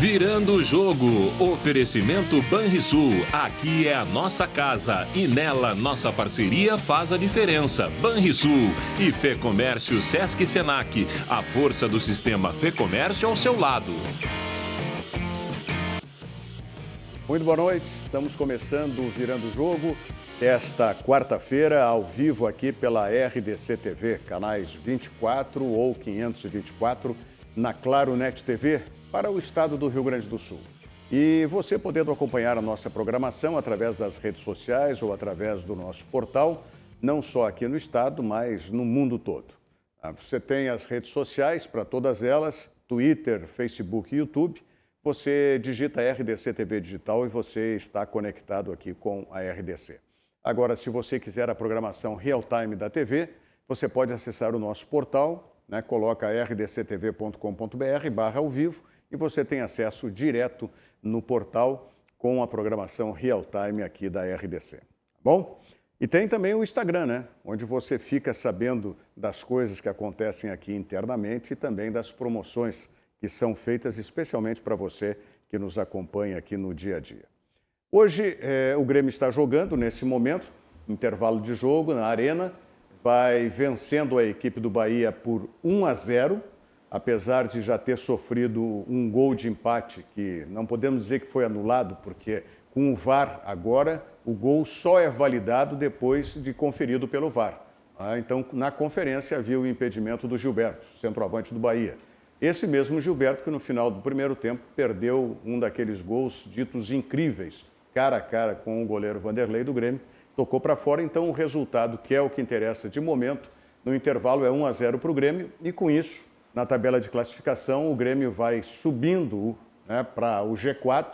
Virando o jogo, oferecimento Banrisul, aqui é a nossa casa e nela nossa parceria faz a diferença. Banrisul e Fê Comércio Sesc Senac, a força do sistema Fê Comércio ao seu lado. Muito boa noite, estamos começando o Virando o Jogo, esta quarta-feira ao vivo aqui pela RDC TV, canais 24 ou 524 na Claro Net TV, para o estado do Rio Grande do Sul. E você podendo acompanhar a nossa programação através das redes sociais ou através do nosso portal, não só aqui no estado, mas no mundo todo. Você tem as redes sociais para todas elas, Twitter, Facebook e YouTube. Você digita RDC TV Digital e você está conectado aqui com a RDC. Agora, se você quiser a programação real time da TV, você pode acessar o nosso portal, coloca rdctv.com.br/ao vivo e você tem acesso direto no portal com a programação real time aqui da RDC. Bom? E tem também o Instagram, onde você fica sabendo das coisas que acontecem aqui internamente e também das promoções que são feitas especialmente para você que nos acompanha aqui no dia a dia. Hoje o Grêmio está jogando nesse momento, intervalo de jogo na Arena, vai vencendo a equipe do Bahia por 1-0, apesar de já ter sofrido um gol de empate, que não podemos dizer que foi anulado, porque com o VAR agora, o gol só é validado depois de conferido pelo VAR. Então, na conferência havia o impedimento do Gilberto, centroavante do Bahia. Esse mesmo Gilberto que no final do primeiro tempo perdeu um daqueles gols ditos incríveis, cara a cara com o goleiro Vanderlei do Grêmio, tocou para fora, então o resultado, que é o que interessa de momento, no intervalo é 1-0 para o Grêmio e com isso, na tabela de classificação, o Grêmio vai subindo para o G4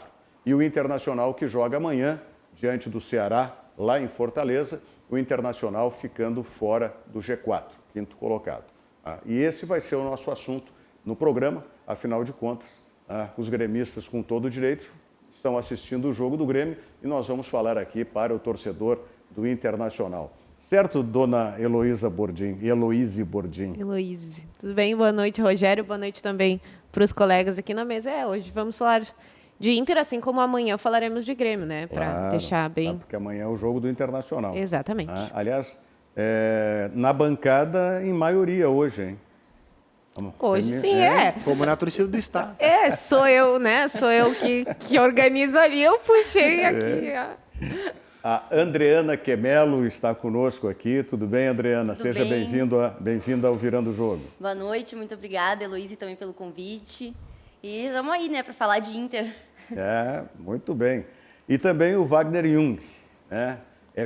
e o Internacional que joga amanhã diante do Ceará, lá em Fortaleza, o Internacional ficando fora do G4, quinto colocado. E esse vai ser o nosso assunto no programa, afinal de contas, os gremistas com todo o direito estão assistindo o jogo do Grêmio e nós vamos falar aqui para o torcedor do Internacional. Certo, dona Heloísa Bordim? Heloíse Bordim. Heloíse. Tudo bem? Boa noite, Rogério. Boa noite também para os colegas aqui na mesa. Hoje vamos falar de Inter, assim como amanhã falaremos de Grêmio, Para deixar bem... Porque amanhã é o jogo do Internacional. Exatamente. Aliás, na bancada, em maioria hoje, hein? Hoje sim, Como na torcida do Estado. Sou eu, Sou eu que organizo ali, eu puxei aqui. A Andreana Quemelo está conosco aqui. Tudo bem, Andreana? Tudo Seja bem. bem-vinda ao Virando o Jogo. Boa noite, muito obrigada, Heloíse, também pelo convite. E vamos aí, para falar de Inter. Muito bem. E também o Wagner Jung, É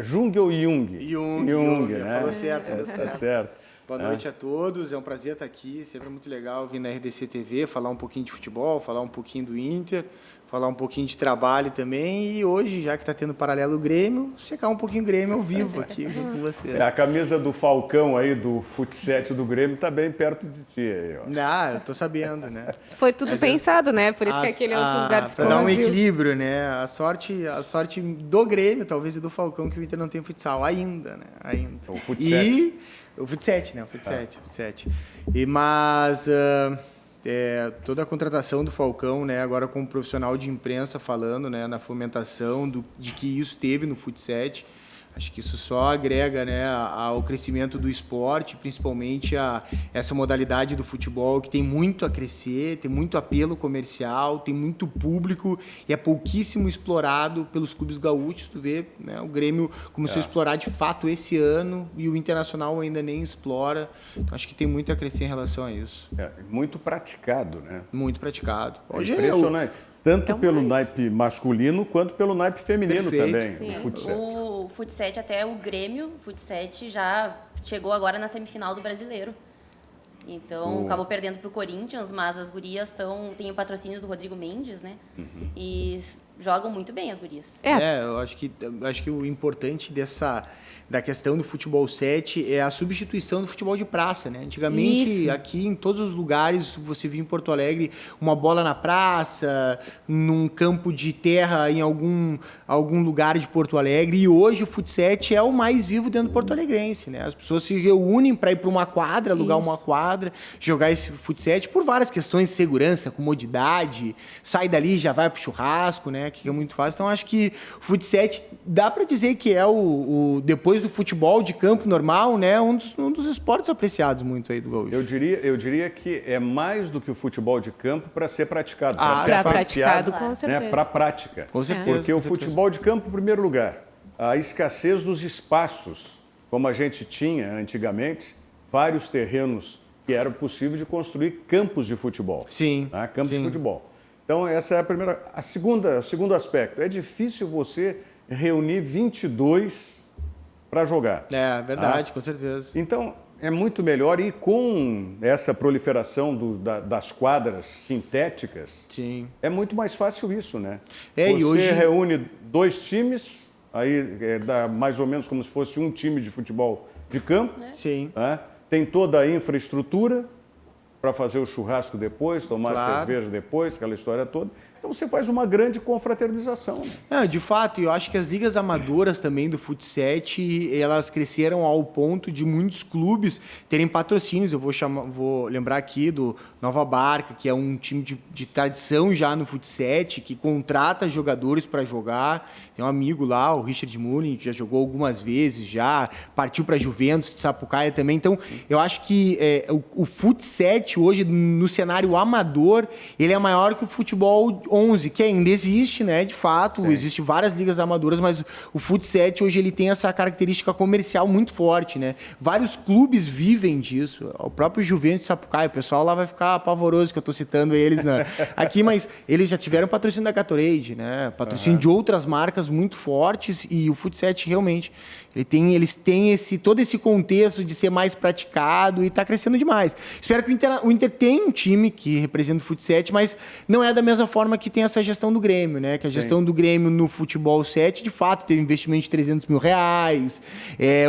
Jung ou Jung? Jung, né? Falou certo. Tá certo. Boa noite a todos, é um prazer estar aqui, sempre muito legal vir na RDC TV, falar um pouquinho de futebol, falar um pouquinho do Inter, falar um pouquinho de trabalho também e hoje, já que está tendo paralelo Grêmio, secar um pouquinho o Grêmio ao vivo aqui junto com você. A camisa do Falcão aí, do Fut7 do Grêmio, está bem perto de ti aí, ó. Eu tô sabendo, Foi tudo pensado, Por isso que aquele outro lugar ficou para dar um vazio. equilíbrio, A sorte do Grêmio, talvez, e do Falcão, que o Inter não tem futsal ainda, Ainda. O Fut7. O Fut7, O Fut7. Mas toda a contratação do Falcão, agora como profissional de imprensa falando, na fomentação de que isso teve no Fut7, acho que isso só agrega ao crescimento do esporte, principalmente a essa modalidade do futebol que tem muito a crescer, tem muito apelo comercial, tem muito público e é pouquíssimo explorado pelos clubes gaúchos. Tu vê, o Grêmio começou a explorar de fato esse ano e o Internacional ainda nem explora. Então, acho que tem muito a crescer em relação a isso. Muito praticado, Muito praticado. Hoje impressionante. Tanto pelo naipe masculino quanto pelo naipe feminino. Perfeito. Também, Sim. o Fut7. O Fut7, até o Grêmio, o Fut7 já chegou agora na semifinal do Brasileiro. Então, acabou perdendo para o Corinthians, mas as gurias têm o patrocínio do Rodrigo Mendes, E jogam muito bem as gurias. Eu acho que o importante da questão do futebol 7 é a substituição do futebol de praça, né? Antigamente, aqui em todos os lugares, você via em Porto Alegre uma bola na praça, num campo de terra em algum lugar de Porto Alegre, e hoje o fut 7 é o mais vivo dentro do Porto Alegrense, né? As pessoas se reúnem para ir para uma quadra, alugar uma quadra, jogar esse fut 7 por várias questões de segurança, comodidade, sai dali já vai pro churrasco, né? Que é muito fácil. Então, acho que o fut 7 dá para dizer que é depois do futebol de campo normal, né, um dos esportes apreciados muito aí do gaúcho. Eu diria que é mais do que o futebol de campo para ser praticado. Para praticado, com certeza. Né, para prática. Com certeza. Porque o futebol de campo, em primeiro lugar, a escassez dos espaços, como a gente tinha antigamente, vários terrenos que era possível de construir campos de futebol. Sim. Tá? Campos de futebol. Então, essa é a primeira. O segundo aspecto, é difícil você reunir 22 para jogar. É, verdade, com certeza. Então, é muito melhor, e com essa proliferação das quadras sintéticas, Sim. é muito mais fácil isso, né? É, você e hoje reúne 2 times, aí dá mais ou menos como se fosse um time de futebol de campo. Sim. Né? Tem toda a infraestrutura para fazer o churrasco depois, tomar cerveja depois, aquela história toda. Então você faz uma grande confraternização. Né? De fato, eu acho que as ligas amadoras também do fut 7, elas cresceram ao ponto de muitos clubes terem patrocínios. Eu vou lembrar aqui do Nova Barca, que é um time de tradição já no fut 7, que contrata jogadores para jogar. Tem um amigo lá, o Richard Mullin, que já jogou algumas vezes, já partiu para a Juventus de Sapucaia também. Então, eu acho que o fut 7 hoje, no cenário amador, ele é maior que o futebol 11, que ainda existe, né? De fato, existem várias ligas amadoras, mas o fut 7 hoje ele tem essa característica comercial muito forte, né? Vários clubes vivem disso. O próprio Juventus de Sapucaia, o pessoal lá vai ficar apavoroso que eu estou citando eles aqui, mas eles já tiveram patrocínio da Gatorade, né? Patrocínio de outras marcas muito fortes, e o fut 7 realmente eles têm todo esse contexto de ser mais praticado e está crescendo demais. Espero que o Inter tenha um time que representa o fut 7, mas não é da mesma forma que tem essa gestão do Grêmio, né? Que a gestão do Grêmio no futebol 7, de fato, teve um investimento de R$300 mil.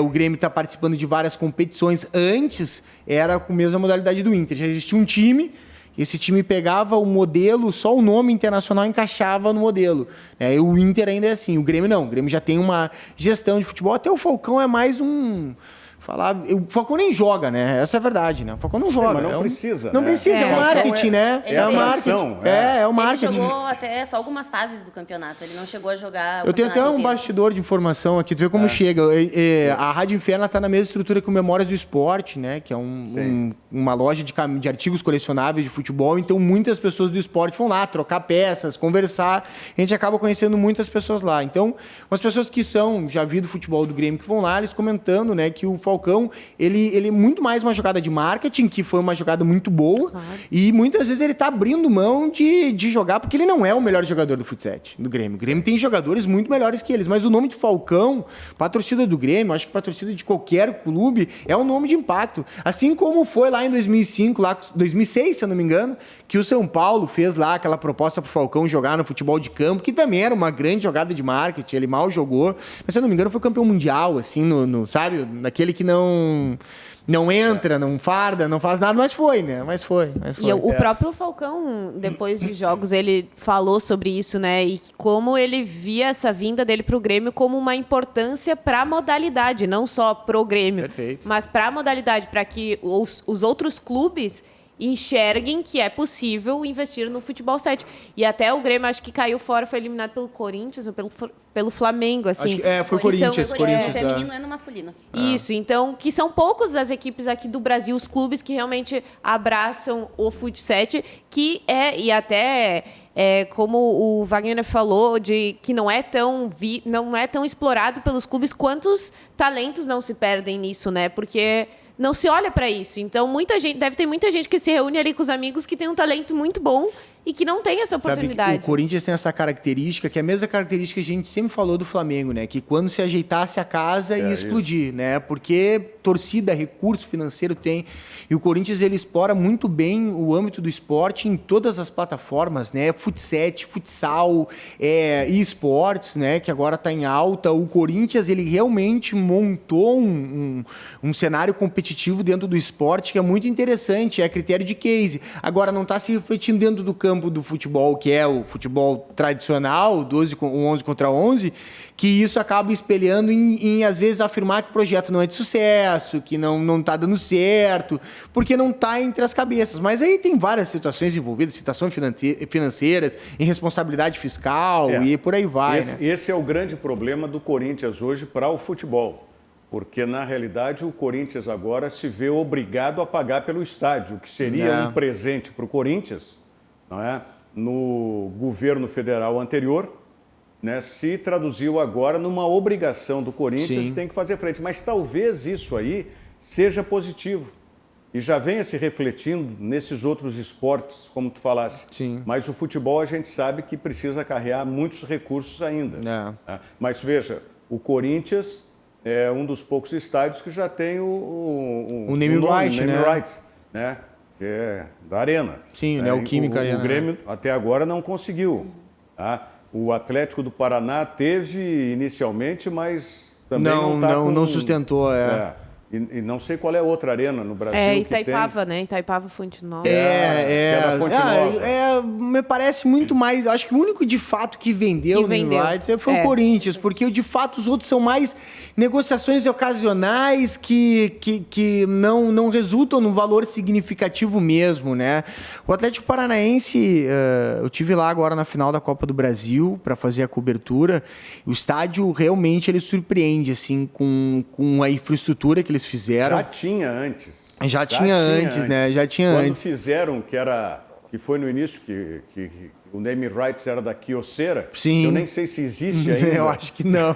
O Grêmio está participando de várias competições. Antes, era com a mesma modalidade do Inter. Já existia um time. Esse time pegava o modelo, só o nome internacional encaixava no modelo. O Inter ainda é assim, o Grêmio não. O Grêmio já tem uma gestão de futebol. Até o Falcão é mais um... O Falcão nem joga, né? Essa é a verdade, né? O Falcão não joga. Mas não precisa. Não precisa, é o marketing, né? É o marketing. É o marketing. Ele jogou até só algumas fases do campeonato. Ele não chegou a jogar o Eu tenho até um inteiro. bastidor de informação aqui, tu vê como chega. A Rádio Inferno está na mesma estrutura que o Memórias do Esporte, né? Que é uma loja de artigos colecionáveis de futebol. Então, muitas pessoas do esporte vão lá trocar peças, conversar. A gente acaba conhecendo muitas pessoas lá. Então, umas pessoas que já vi do futebol do Grêmio que vão lá, eles comentando, né, que o Falcão, ele é muito mais uma jogada de marketing, que foi uma jogada muito boa, e muitas vezes ele está abrindo mão de jogar, porque ele não é o melhor jogador do fut 7 do Grêmio. O Grêmio tem jogadores muito melhores que eles, mas o nome de Falcão, para a torcida do Grêmio, acho que para a torcida de qualquer clube, é um nome de impacto. Assim como foi lá em 2005, 2006, se eu não me engano, que o São Paulo fez lá aquela proposta para o Falcão jogar no futebol de campo, que também era uma grande jogada de marketing, ele mal jogou, mas se eu não me engano foi campeão mundial, assim, sabe, naquele que não entra, não farda, não faz nada, mas foi, né? Mas foi. E o próprio Falcão, depois de jogos, ele falou sobre isso, né? E como ele via essa vinda dele para o Grêmio como uma importância para a modalidade, não só pro Grêmio, Perfeito. mas para a modalidade, para que os outros clubes enxerguem que é possível investir no futebol 7. E até o Grêmio, acho que caiu fora, foi eliminado pelo Corinthians ou pelo Flamengo, assim. Acho que, foi Corinthians. É feminino e no masculino. Isso, então, que são poucos as equipes aqui do Brasil, os clubes que realmente abraçam o fut 7, que e até... como o Wagner falou, de que não é tão explorado pelos clubes, quantos talentos não se perdem nisso, né? Porque não se olha para isso. Então, deve ter muita gente que se reúne ali com os amigos que tem um talento muito bom e que não tem essa oportunidade. Sabe que o Corinthians tem essa característica, que é a mesma característica que a gente sempre falou do Flamengo, né? Que quando se ajeitasse a casa ia explodir, né? Porque torcida, recurso financeiro tem. E o Corinthians, ele explora muito bem o âmbito do esporte em todas as plataformas, né? Futset, futsal, e-sports, né? Que agora está em alta. O Corinthians, ele realmente montou um cenário competitivo dentro do esporte que é muito interessante, é critério de case. Agora, não está se refletindo dentro do campo do futebol, que é o futebol tradicional, 11 contra 11, que isso acaba espelhando em às vezes, afirmar que o projeto não é de sucesso, que não está dando certo, porque não está entre as cabeças. Mas aí tem várias situações envolvidas, situações financeiras, irresponsabilidade fiscal e por aí vai. Esse é o grande problema do Corinthians hoje para o futebol. Porque, na realidade, o Corinthians agora se vê obrigado a pagar pelo estádio, o que seria um presente para o Corinthians, não é? No governo federal anterior, né, se traduziu agora numa obrigação do Corinthians, tem que fazer frente. Mas talvez isso aí seja positivo e já venha se refletindo nesses outros esportes, como tu falasse. Sim. Mas o futebol a gente sabe que precisa acarrear muitos recursos ainda. Tá? Mas veja, o Corinthians é um dos poucos estádios que já tem o name rights, né? Que é da Arena. Sim, né? O Química Arena. O Grêmio até agora não conseguiu. Tá? O Atlético do Paraná teve inicialmente, mas também não sustentou. E não sei qual é a outra arena no Brasil. Itaipava, né? Itaipava Fonte Nova. Fonte Nova. Me parece muito mais. Acho que o único de fato que vendeu o name rights foi o Corinthians, porque de fato os outros são mais negociações ocasionais que não resultam num valor significativo mesmo, né? O Atlético Paranaense, eu tive lá agora na final da Copa do Brasil para fazer a cobertura. O estádio realmente ele surpreende assim com a infraestrutura que eles fizeram. Já tinha antes. Já tinha antes. Quando fizeram, que foi no início, que o name rights era da Kyocera. Sim. Eu nem sei se existe ainda. Eu acho que não.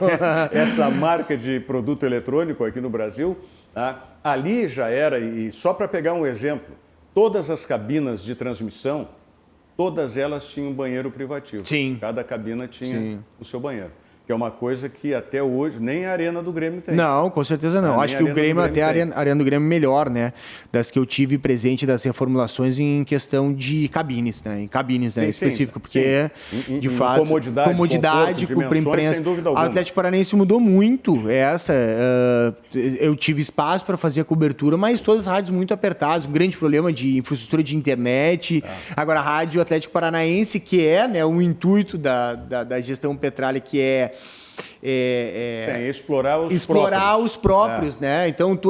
Essa marca de produto eletrônico aqui no Brasil. Tá? Ali já era, e só para pegar um exemplo, todas as cabinas de transmissão, todas elas tinham banheiro privativo. Sim. Cada cabina tinha o seu banheiro. Que é uma coisa que até hoje nem a Arena do Grêmio tem. Não, com certeza não. Acho que o Grêmio, até a Arena do Grêmio melhor, né? Das que eu tive presente das reformulações em questão de cabines, né? Em cabines, né? Específico, porque de fato comodidade conforto, para a imprensa. Sem dúvida O alguma. Atlético Paranaense mudou muito. Eu tive espaço para fazer a cobertura, mas todas as rádios muito apertadas, um grande problema de infraestrutura de internet. Agora a rádio Atlético Paranaense, que é, né, o intuito da gestão Petralha, que é explorar os próprios, né? Então tu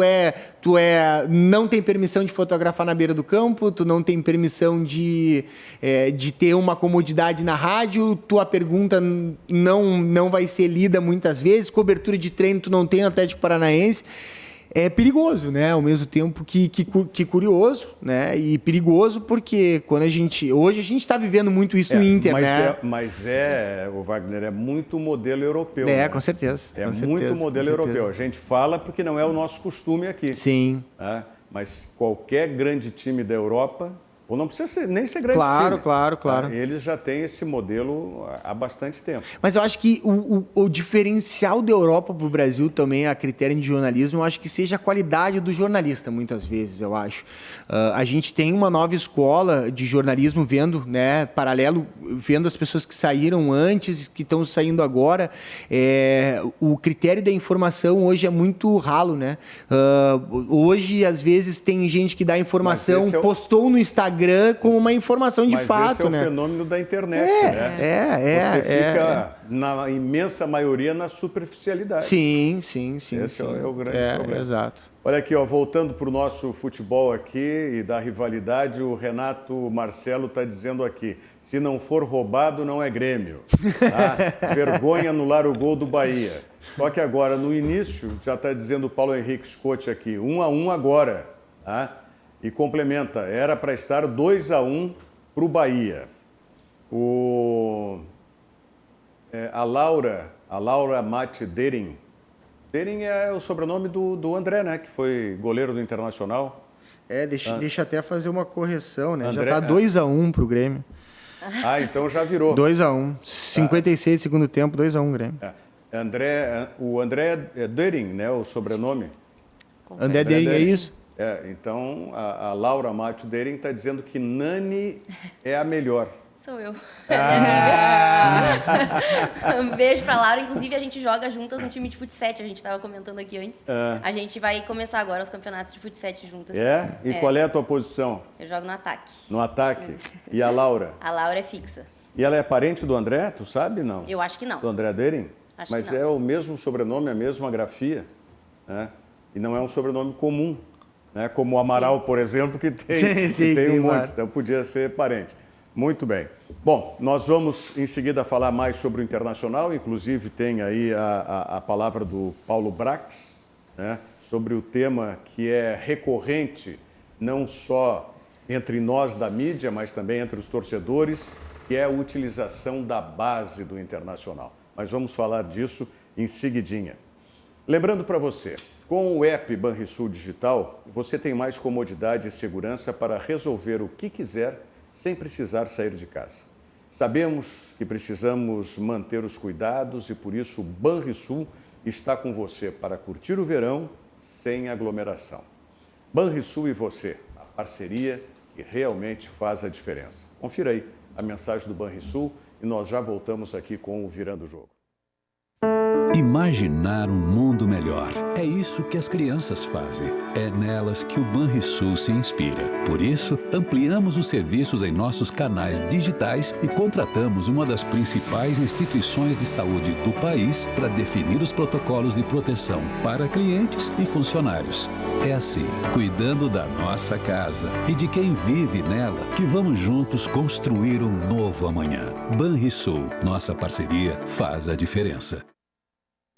não tem permissão de fotografar na beira do campo, tu não tem permissão de ter uma comodidade na rádio, tua pergunta não vai ser lida muitas vezes, cobertura de treino tu não tem Atlético Paranaense. É perigoso, né? Ao mesmo tempo que curioso, né? E perigoso porque hoje a gente está vivendo muito isso no Inter, né? O Wagner, é muito modelo europeu. Com certeza. Muito modelo europeu. A gente fala porque não é o nosso costume aqui. Sim. Né? Mas qualquer grande time da Europa, ou não precisa nem ser grande time. Claro. Eles já têm esse modelo há bastante tempo. Mas eu acho que o diferencial da Europa para o Brasil também, a critério de jornalismo, eu acho que seja a qualidade do jornalista, muitas vezes, eu acho. A gente tem uma nova escola de jornalismo vendo, né, paralelo, vendo as pessoas que saíram antes, que estão saindo agora. O critério da informação hoje é muito ralo, né? Hoje, às vezes, tem gente que dá informação, postou no Instagram como uma informação de fato, né? Esse é o fenômeno da internet, né? Você fica, na imensa maioria, na superficialidade. Sim. Esse é o grande problema. Exato. Olha aqui, voltando para o nosso futebol aqui e da rivalidade, o Renato Marcelo está dizendo aqui, se não for roubado, não é Grêmio. Tá? Vergonha anular o gol do Bahia. Só que agora, no início, já está dizendo o Paulo Henrique Scott aqui, 1-1 agora, tá? E complementa, era para estar 2-1 para o Bahia. A Laura Mate Dering é o sobrenome do André, né? Que foi goleiro do Internacional. Deixa até fazer uma correção, né? André, já está 2-1 para o Grêmio. Ah, então já virou. 2-1. 56 segundo tempo, 2-1 Grêmio. O André Dering, né? O sobrenome. André Dering, é isso? Então a Laura Mátio Dering está dizendo que Nani é a melhor. Sou eu. Um beijo pra Laura. Inclusive, a gente joga juntas no time de futsal. A gente estava comentando aqui antes. A gente vai começar agora os campeonatos de futsal juntas. E qual é a tua posição? Eu jogo no ataque. No ataque? E a Laura? A Laura é fixa. E ela é parente do André? Tu sabe, não? Eu acho que não. Do André Dering? Acho Mas que não. é o mesmo sobrenome, a mesma grafia, né? E não é um sobrenome comum, né? Como o Amaral, por exemplo, que tem, Sim, tem um monte, vários. então podia ser parente. Muito bem. Bom, nós vamos em seguida falar mais sobre o Internacional, inclusive tem aí a palavra do Paulo Brax, né? Sobre o tema que é recorrente, não só entre nós da mídia, mas também entre os torcedores, que é a utilização da base do Internacional. Mas vamos falar disso em seguidinha. Lembrando para você, com o app Banrisul Digital, você tem mais comodidade e segurança para resolver o que quiser sem precisar sair de casa. Sabemos que precisamos manter os cuidados e por isso o Banrisul está com você para curtir o verão sem aglomeração. Banrisul e você, a parceria que realmente faz a diferença. Confira aí a mensagem do Banrisul e nós já voltamos aqui com o Virando o Jogo. Imaginar um mundo melhor. É isso que as crianças fazem. É nelas que o Banrisul se inspira. Por isso, ampliamos os serviços em nossos canais digitais e contratamos uma das principais instituições de saúde do país para definir os protocolos de proteção para clientes e funcionários. É assim, cuidando da nossa casa e de quem vive nela, que vamos juntos construir um novo amanhã. Banrisul, nossa parceria faz a diferença.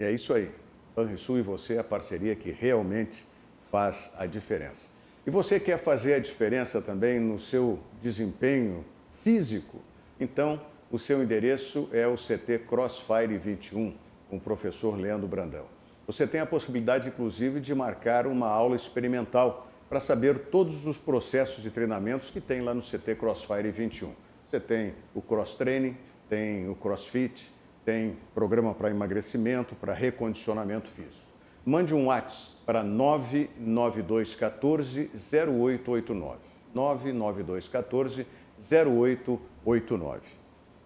É isso aí. Banrisul e você, a parceria que realmente faz a diferença. E você quer fazer a diferença também no seu desempenho físico? Então, o seu endereço é o CT Crossfire 21, com o professor Leandro Brandão. Você tem a possibilidade, inclusive, de marcar uma aula experimental para saber todos os processos de treinamentos que tem lá no CT Crossfire 21. Você tem o cross-training, tem o crossfit, tem programa para emagrecimento, para recondicionamento físico. Mande um WhatsApp para 99214-0889. 99214-0889.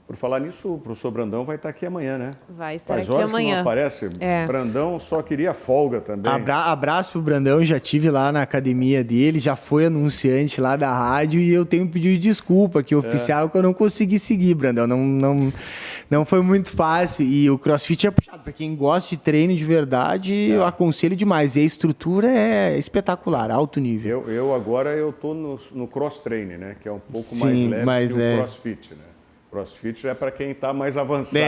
Por falar nisso, o professor Brandão vai estar aqui amanhã, né? Vai estar Faz aqui horas amanhã. Que não aparece. Brandão só queria folga também. Abraço pro Brandão, já tive lá na academia dele, já foi anunciante lá da rádio e eu tenho pedido desculpa, que oficial que eu não consegui seguir, Brandão. Não foi muito fácil e o CrossFit é puxado. Para quem gosta de treino de verdade, eu aconselho demais. E a estrutura é espetacular, alto nível. Eu agora estou no cross-training, né? Que é um pouco mais leve mas que o CrossFit, né? CrossFit já é para quem está mais avançado.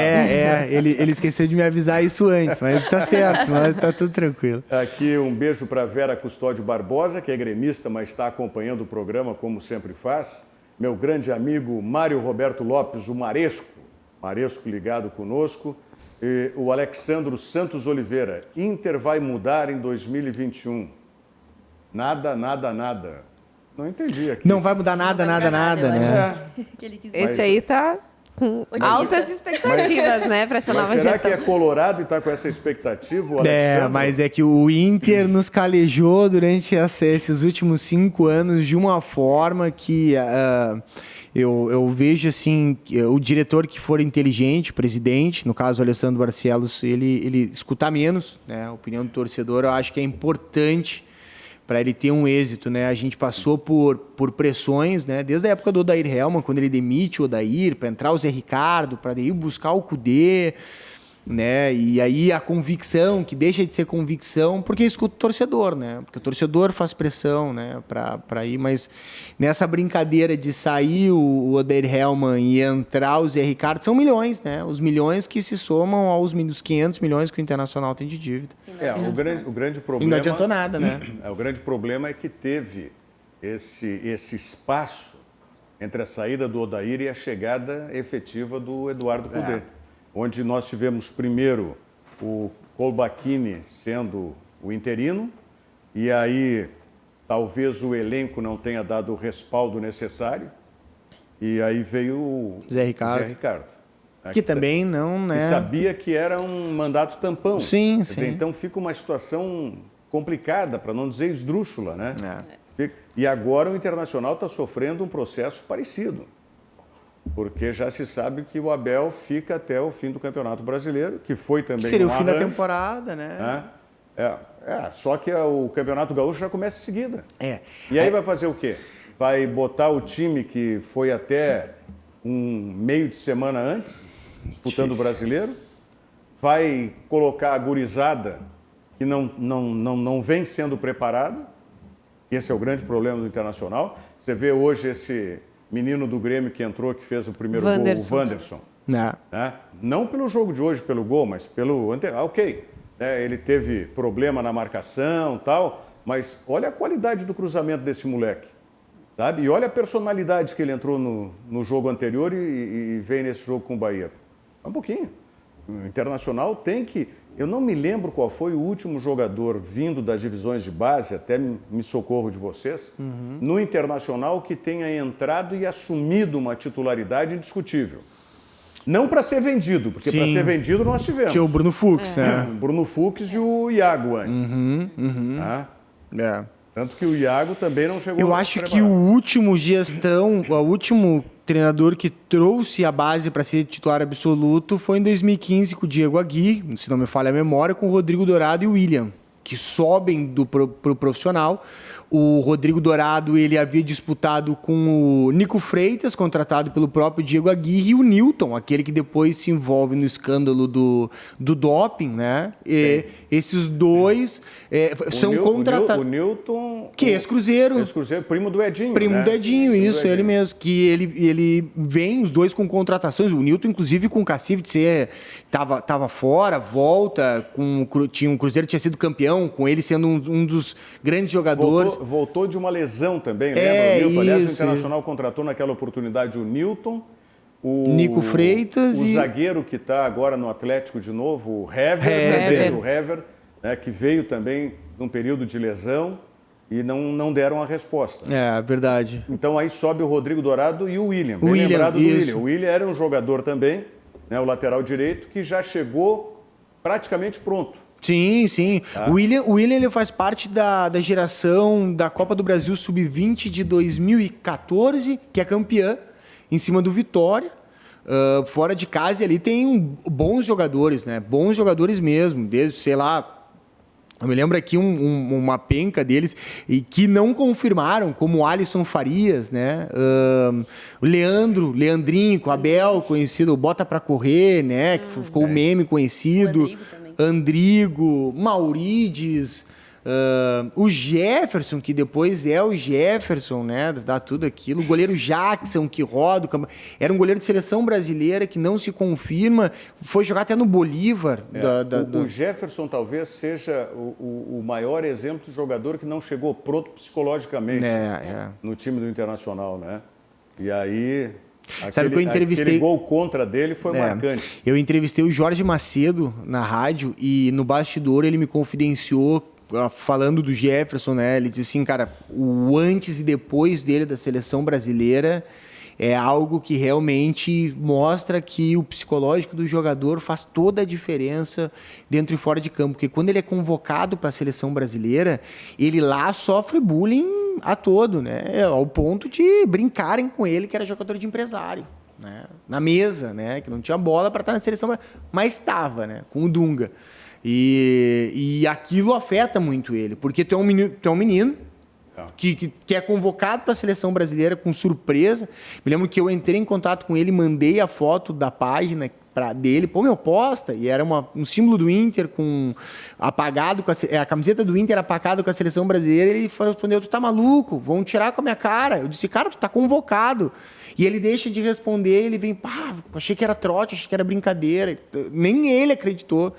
Ele esqueceu de me avisar isso antes, mas tá certo, mas tá tudo tranquilo. Aqui um beijo para Vera Custódio Barbosa, que é gremista, mas está acompanhando o programa como sempre faz. Meu grande amigo Mário Roberto Lopes, o Maresco ligado conosco. E o Alexandro Santos Oliveira, Inter vai mudar em 2021. Nada. Não entendi aqui. Não vai mudar nada, né? Que ele quis Esse aí tá com altas expectativas, né, para essa nova será gestão. que é colorado e está com essa expectativa, o Alexandre? Mas é que o Inter nos calejou durante esses últimos 5 anos de uma forma que eu vejo assim, o diretor que for inteligente, o presidente, no caso o Alessandro Barcelos, ele escutar menos, né? A opinião do torcedor, eu acho que é importante para ele ter um êxito, né? A gente passou por pressões, né? Desde a época do Odair Hellmann, quando ele demite o Odair, para entrar o Zé Ricardo, para ir buscar o Kudê, né? E aí a convicção, que deixa de ser convicção, porque escuta o torcedor, né? Porque o torcedor faz pressão, né? Para ir, mas nessa brincadeira de sair o Odair Hellmann e entrar o Zé Ricardo, são milhões, né? Os milhões que se somam aos 500 milhões que o Internacional tem de dívida. O grande problema... E não adiantou nada, né? O grande problema é que teve esse espaço entre a saída do Odair e a chegada efetiva do Eduardo Kudê. Onde nós tivemos primeiro o Colbachini sendo o interino, e aí talvez o elenco não tenha dado o respaldo necessário, E aí veio o Zé Ricardo. Né, Que também não, né? Que sabia que era um mandato tampão. Sim, Quer sim. dizer, então fica uma situação complicada, para não dizer esdrúxula, né? E agora o Internacional está sofrendo um processo parecido. Porque já se sabe que o Abel fica até o fim do Campeonato Brasileiro, que foi também Que seria o fim da arranjo, temporada, né? Só que o Campeonato Gaúcho já começa em seguida. É. E aí vai fazer o quê? Vai botar o time que foi até um meio de semana antes, disputando o Brasileiro? Vai colocar a gurizada que não vem sendo preparada? Esse é o grande problema do Internacional. Você vê hoje esse menino do Grêmio que entrou, que fez o primeiro gol, o Wanderson. Né? Não pelo jogo de hoje, pelo gol, mas pelo... Ok, ele teve problema na marcação e tal, mas olha a qualidade do cruzamento desse moleque. Sabe? E olha a personalidade que ele entrou no jogo anterior e vem nesse jogo com o Bahia. Um pouquinho. O Internacional tem que... Eu não me lembro qual foi o último jogador vindo das divisões de base, até me socorro de vocês, no Internacional que tenha entrado e assumido uma titularidade indiscutível. Não para ser vendido, porque para ser vendido nós tivemos. Tinha o Bruno Fux, né? O Bruno Fux e o Iago antes. Tanto que o Iago também não chegou. Eu acho que o último treinador que trouxe a base para ser titular absoluto foi em 2015 com o Diego Aguirre, se não me falha a memória, com o Rodrigo Dourado e o William, que sobem pro profissional. O Rodrigo Dourado, ele havia disputado com o Nico Freitas, contratado pelo próprio Diego Aguirre, e o Newton, aquele que depois se envolve no escândalo do doping, né? E esses dois são contratados. O Newton... Que é ex-Cruzeiro. Ex-Cruzeiro, primo do Edinho, Primo né? do Edinho, isso, ele mesmo. Que ele vem, os dois com contratações. O Newton, inclusive, com o cacife de ser... Tava fora, volta, o Cruzeiro tinha sido campeão, com ele sendo um dos grandes jogadores. Voltou de uma lesão também, lembra? O Newton, aliás, o Internacional contratou naquela oportunidade o Newton, o Nico Freitas o zagueiro que está agora no Atlético de novo, o Hever, né, que veio também num período de lesão e não deram a resposta. É, verdade. Então aí sobe o Rodrigo Dourado e o William. Bem lembrado do William. O William era um jogador também, né, o lateral direito, que já chegou praticamente pronto. Sim, sim. O William ele faz parte da geração da Copa do Brasil Sub-20 de 2014, que é campeã, em cima do Vitória. Fora de casa, e ali tem bons jogadores, né? Bons jogadores mesmo. Desde, sei lá, eu me lembro aqui uma penca deles e que não confirmaram, como o Alisson Farias, né? O Leandrinho, com o Abel, conhecido, Bota Pra Correr, né? Que ficou o meme conhecido. Andrigo, Maurides, o Jefferson, que depois é o Jefferson, né? Dá tudo aquilo. O goleiro Jackson, que roda. Era um goleiro de seleção brasileira que não se confirma. Foi jogar até no Bolívar. O Jefferson talvez seja o maior exemplo de jogador que não chegou pronto psicologicamente no time do Internacional, né? E aí... Sabe que eu entrevistei... Aquele gol contra dele foi marcante. Eu entrevistei o Jorge Macedo na rádio e no bastidor ele me confidenciou, falando do Jefferson, né? Ele disse assim, cara, o antes e depois dele da seleção brasileira é algo que realmente mostra que o psicológico do jogador faz toda a diferença dentro e fora de campo. Porque quando ele é convocado para a seleção brasileira, ele lá sofre bullying a todo, né? Ao ponto de brincarem com ele que era jogador de empresário, né? Na mesa, né? Que não tinha bola para estar na seleção, mas estava, né? Com o Dunga. E aquilo afeta muito ele, porque tu é um menino que é convocado para a seleção brasileira com surpresa. Me lembro que eu entrei em contato com ele, mandei a foto da página dele, posta, e era um símbolo do Inter apagado, a camiseta do Inter apagada com a seleção brasileira. Ele respondeu, tu tá maluco? Vão tirar com a minha cara. Eu disse, cara, tu tá convocado. E ele deixa de responder, ele vem, achei que era trote, achei que era brincadeira. Nem ele acreditou.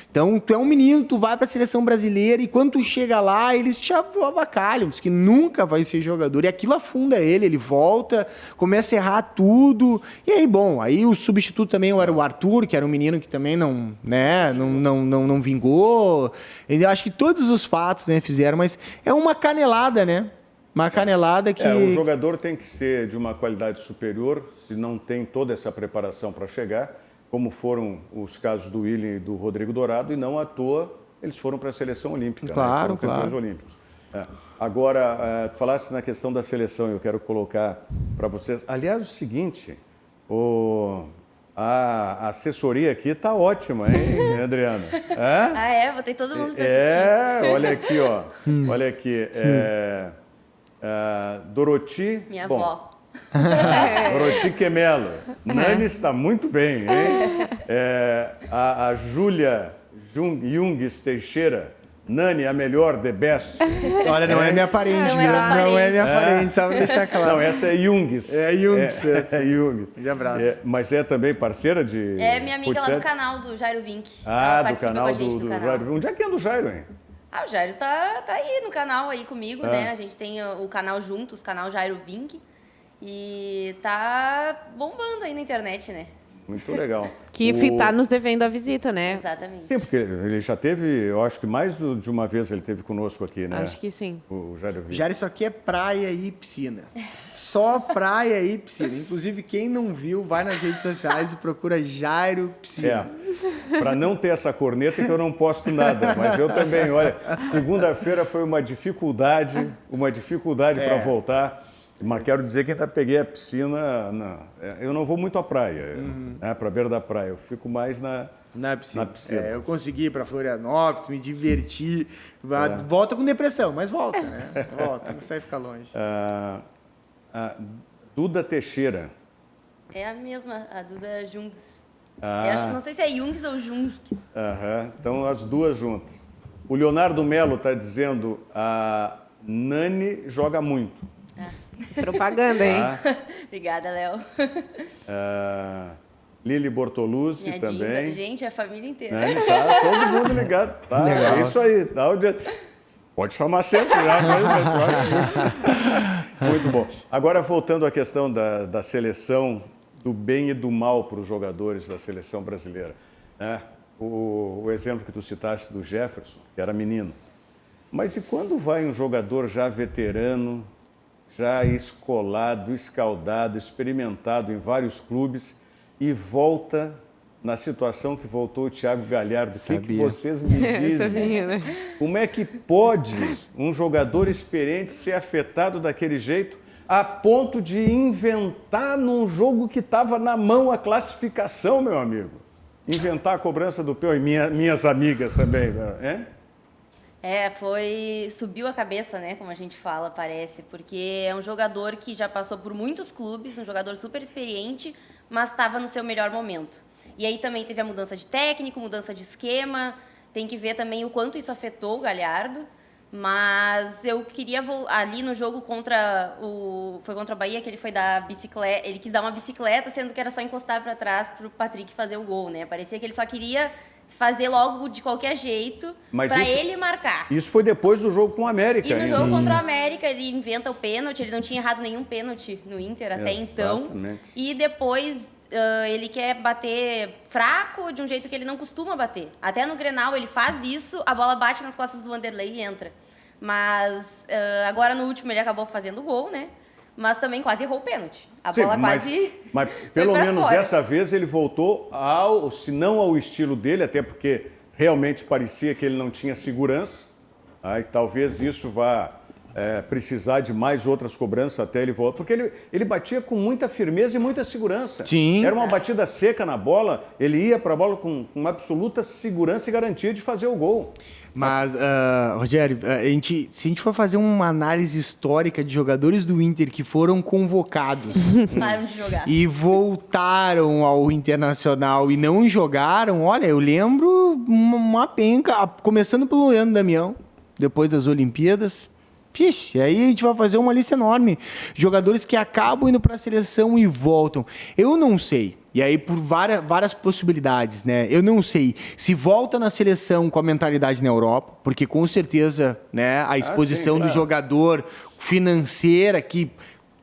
Então, tu é um menino, tu vai para a seleção brasileira e quando tu chega lá, eles te avacalham, diz que nunca vai ser jogador. E aquilo afunda ele volta, começa a errar tudo. E aí, aí o substituto também era o Arthur, que era um menino que também não vingou. Eu acho que todos os fatos, né, fizeram, mas é uma canelada, né? Uma canelada que... O jogador tem que ser de uma qualidade superior, se não tem toda essa preparação para chegar, como foram os casos do William e do Rodrigo Dourado, e não à toa eles foram para a seleção olímpica. Claro, né? Foram campeões olímpicos. Agora, tu falaste na questão da seleção, eu quero colocar para vocês. Aliás, o seguinte, a assessoria aqui está ótima, hein, Adriana? Botei todo mundo para assistir. Olha aqui, ó. Olha aqui. Doroti. Minha avó. Doroti Quemelo. Nani está muito bem, hein? A Júlia Jungs Teixeira. Nani, a melhor, the best. Olha, não é minha parente, não é minha parente, sabe deixar claro. Não, essa é Jungs. É Jungs. É Jungs. De abraço. Mas é também parceira de É minha amiga futsal? lá do canal do Jairo Vink. Do canal do Jairo. Onde é que é do Jairo, hein? O Jairo tá aí no canal aí comigo, né? A gente tem o canal juntos, o canal Jairo Vink. E tá bombando aí na internet, né? Muito legal. Que tá nos devendo a visita, né? Exatamente. Sim, porque ele já teve, eu acho que mais de uma vez ele teve conosco aqui, né? Acho que sim. O Jairo Vink. Jairo, isso aqui é praia e piscina. Só praia e piscina. Inclusive, quem não viu, vai nas redes sociais e procura Jairo Piscina. Para não ter essa corneta que eu não posto nada, mas eu também, olha, segunda-feira foi uma dificuldade para voltar. Mas quero dizer que ainda peguei a piscina. Eu não vou muito à praia, para a beira da praia. Eu fico mais na piscina. Eu consegui ir para Florianópolis, me divertir. Volta com depressão, mas volta, né? Volta, não precisa ficar longe. Duda Teixeira. É a mesma, a Duda Jungs. Não sei se é Jungs ou Jungs. Então, as duas juntas. O Leonardo Melo está dizendo a Nani joga muito. Propaganda, hein? Obrigada, Léo. Lili Bortoluzzi Minha também. Dinda. Gente, a família inteira. Tá todo mundo ligado. Tá, é isso aí. Pode chamar sempre já. Muito bom. Agora, voltando à questão da seleção, do bem e do mal para os jogadores da seleção brasileira. Né? O exemplo que tu citaste do Jefferson, que era menino. Mas e quando vai um jogador já veterano, já escolado, escaldado, experimentado em vários clubes e volta na situação que voltou o Thiago Galhardo? O que vocês me dizem? Como é que pode um jogador experiente ser afetado daquele jeito a ponto de inventar num jogo que estava na mão a classificação, meu amigo? Inventar a cobrança do pênalti, minhas amigas também, né? Subiu a cabeça, né, como a gente fala, parece, porque é um jogador que já passou por muitos clubes, um jogador super experiente, mas estava no seu melhor momento. E aí também teve a mudança de técnico, mudança de esquema, tem que ver também o quanto isso afetou o Galhardo, mas eu queria ali no jogo foi contra o Bahia, que ele foi dar bicicleta, ele quis dar uma bicicleta, sendo que era só encostar para trás para o Patrick fazer o gol, né? Parecia que ele só queria fazer logo de qualquer jeito para ele marcar. Isso foi depois do jogo com o América. E no jogo contra o América, ele inventa o pênalti, ele não tinha errado nenhum pênalti no Inter até então. E depois ele quer bater fraco de um jeito que ele não costuma bater. Até no Grenal ele faz isso, a bola bate nas costas do Vanderlei e entra. Mas agora no último ele acabou fazendo o gol, né? Mas também quase errou o pênalti. A bola quase. Mas pelo menos dessa vez ele voltou se não ao estilo dele, até porque realmente parecia que ele não tinha segurança. E talvez isso vá precisar de mais outras cobranças até ele voltar. Porque ele batia com muita firmeza e muita segurança. Sim. Era uma batida seca na bola, ele ia para a bola com absoluta segurança e garantia de fazer o gol. Mas, Rogério, se a gente for fazer uma análise histórica de jogadores do Inter que foram convocados pararam de jogar e voltaram ao Internacional e não jogaram, olha, eu lembro uma penca, começando pelo Leandro Damião, depois das Olimpíadas. Pixe, aí a gente vai fazer uma lista enorme. Jogadores que acabam indo para a seleção e voltam. Eu não sei. E aí, por várias possibilidades, né? Eu não sei se volta na seleção com a mentalidade na Europa, porque com certeza, né, a exposição do jogador financeira, que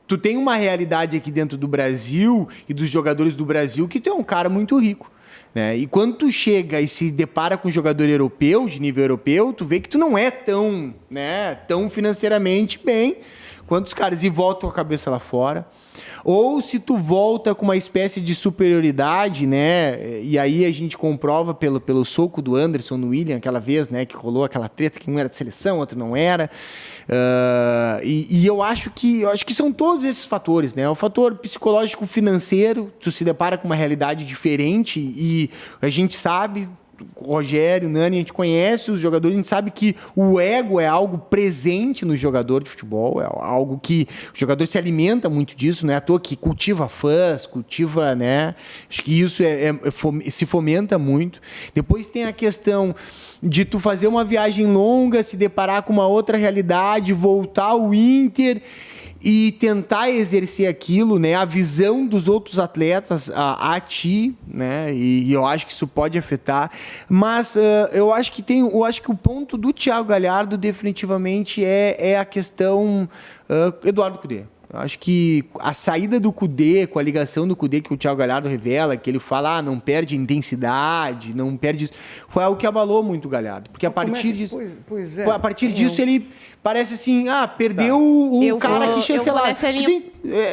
tu tem uma realidade aqui dentro do Brasil e dos jogadores do Brasil que tu é um cara muito rico. Né? E quando tu chega e se depara com um jogador europeu, de nível europeu, tu vê que tu não é tão financeiramente bem quantos caras e volta com a cabeça lá fora. Ou se tu volta com uma espécie de superioridade, né? E aí a gente comprova pelo soco do Anderson no William, aquela vez, né? Que rolou aquela treta que um era de seleção, outro não era. E eu acho que são todos esses fatores, né? O fator psicológico financeiro, tu se depara com uma realidade diferente e a gente sabe... O Rogério, o Nani, a gente conhece os jogadores, a gente sabe que o ego é algo presente no jogador de futebol, é algo que o jogador se alimenta muito disso, não é à toa que cultiva fãs, cultiva, né? Acho que isso se fomenta muito. Depois tem a questão de tu fazer uma viagem longa, se deparar com uma outra realidade, voltar ao Inter e tentar exercer aquilo, né, a visão dos outros atletas a ti, né, e eu acho que isso pode afetar, mas eu acho que o ponto do Thiago Galhardo definitivamente é a questão Eduardo Cudê. Eu acho que a saída do Cudê, com a ligação do Cudê que o Thiago Galhardo revela, que ele fala, não perde intensidade, não perde... Foi algo que abalou muito o Galhardo. Porque a partir disso... Pois é. A partir disso ele parece assim, perdeu o cara que chancelava.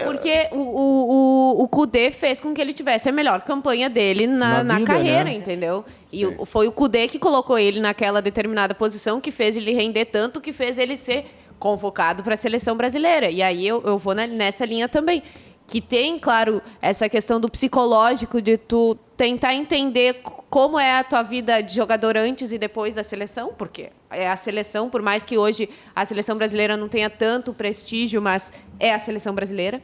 Porque o Cudê fez com que ele tivesse a melhor campanha dele na vida, carreira, né? Entendeu? E foi o Cudê que colocou ele naquela determinada posição, que fez ele render tanto, que fez ele ser... convocado para a seleção brasileira. E aí eu vou nessa linha também. Que tem, claro, essa questão do psicológico de tu tentar entender como é a tua vida de jogador antes e depois da seleção, porque é a seleção, por mais que hoje a seleção brasileira não tenha tanto prestígio, mas é a seleção brasileira.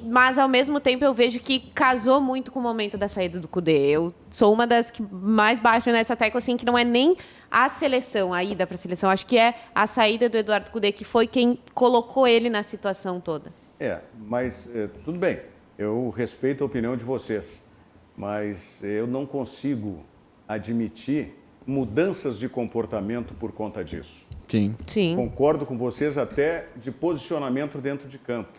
Mas, ao mesmo tempo, eu vejo que casou muito com o momento da saída do Cudê. Eu sou uma das que mais baixo nessa tecla, assim, que não é nem a seleção, a ida para a seleção. Acho que é a saída do Eduardo Cudê, que foi quem colocou ele na situação toda. Mas tudo bem, eu respeito a opinião de vocês, mas eu não consigo admitir mudanças de comportamento por conta disso. Sim. Concordo com vocês até de posicionamento dentro de campo.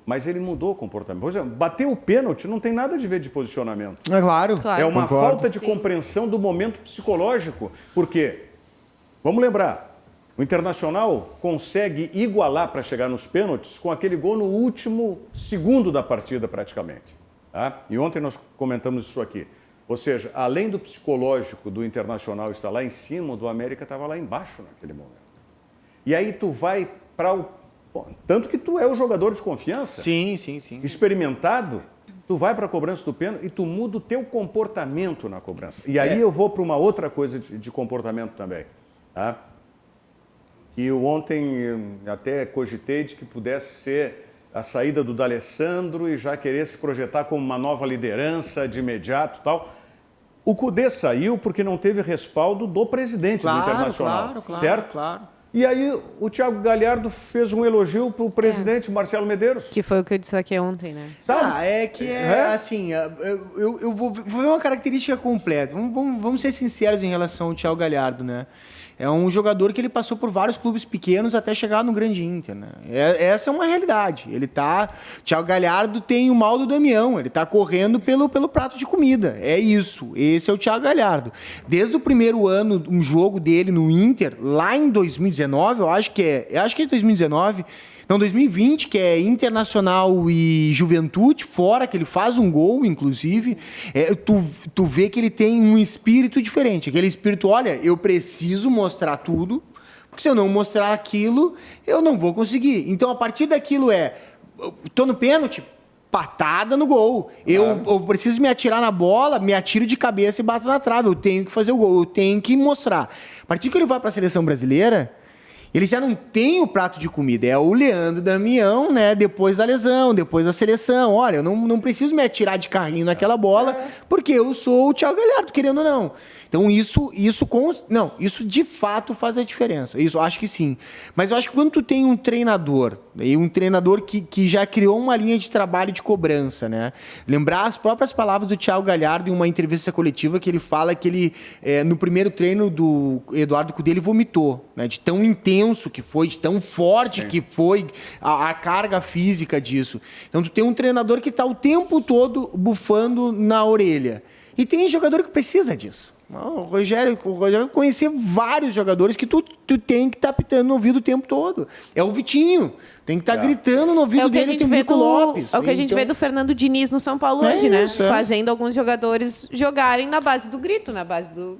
Mas ele mudou o comportamento. Por exemplo, bater o pênalti não tem nada a ver de posicionamento. É claro. É uma falta de compreensão do momento psicológico. Porque, vamos lembrar, o Internacional consegue igualar para chegar nos pênaltis com aquele gol no último segundo da partida, praticamente. Tá? E ontem nós comentamos isso aqui. Ou seja, além do psicológico do Internacional estar lá em cima, o do América estava lá embaixo naquele momento. E aí tu vai para o... Tanto que tu é o jogador de confiança. Sim. Experimentado, tu vai para a cobrança do pênalti e tu muda o teu comportamento na cobrança. E aí eu vou para uma outra coisa de comportamento também. Tá? Que eu ontem até cogitei de que pudesse ser a saída do D'Alessandro e já querer se projetar como uma nova liderança de imediato e tal. O Cudê saiu porque não teve respaldo do presidente do Internacional, certo? Claro. E aí o Thiago Galhardo fez um elogio para o presidente Marcelo Medeiros. Que foi o que eu disse aqui ontem, né? Sabe? Assim, eu vou ver uma característica completa. Vamos ser sinceros em relação ao Thiago Galhardo, né? É um jogador que ele passou por vários clubes pequenos até chegar no grande Inter, né? Essa é uma realidade. Thiago Galhardo tem o mal do Damião, ele tá correndo pelo prato de comida. É isso. Esse é o Thiago Galhardo. Desde o primeiro ano, um jogo dele no Inter, lá em 2019, eu acho que é 2019, não, 2020, que é Internacional e Juventude, fora, que ele faz um gol, inclusive, tu vê que ele tem um espírito diferente. Aquele espírito, olha, eu preciso mostrar tudo, porque se eu não mostrar aquilo, eu não vou conseguir. Então, a partir daquilo tô no pênalti, patada no gol. Eu preciso me atirar na bola, me atiro de cabeça e bato na trave. Eu tenho que fazer o gol, eu tenho que mostrar. A partir que ele vai para a seleção brasileira, ele já não tem o prato de comida, é o Leandro Damião, né? Depois da lesão, depois da seleção. Olha, eu não preciso me atirar de carrinho naquela bola, porque eu sou o Thiago Galhardo, querendo ou não. Então, isso de fato faz a diferença. Isso, acho que sim. Mas eu acho que quando tu tem um treinador que já criou uma linha de trabalho de cobrança, né? Lembrar as próprias palavras do Thiago Galhardo em uma entrevista coletiva que ele fala que ele, no primeiro treino do Eduardo Cudê, ele vomitou, né? De tão intenso que foi, de tão forte que foi a carga física disso. Então, tu tem um treinador que está o tempo todo bufando na orelha. E tem jogador que precisa disso. O Rogério conhecer vários jogadores que tu tem que estar pitando no ouvido o tempo todo. É o Vitinho. Tem que estar gritando no ouvido dele o Nico Lopes. É o que a gente vê do Fernando Diniz no São Paulo hoje, né? Fazendo alguns jogadores jogarem na base do grito, na base do...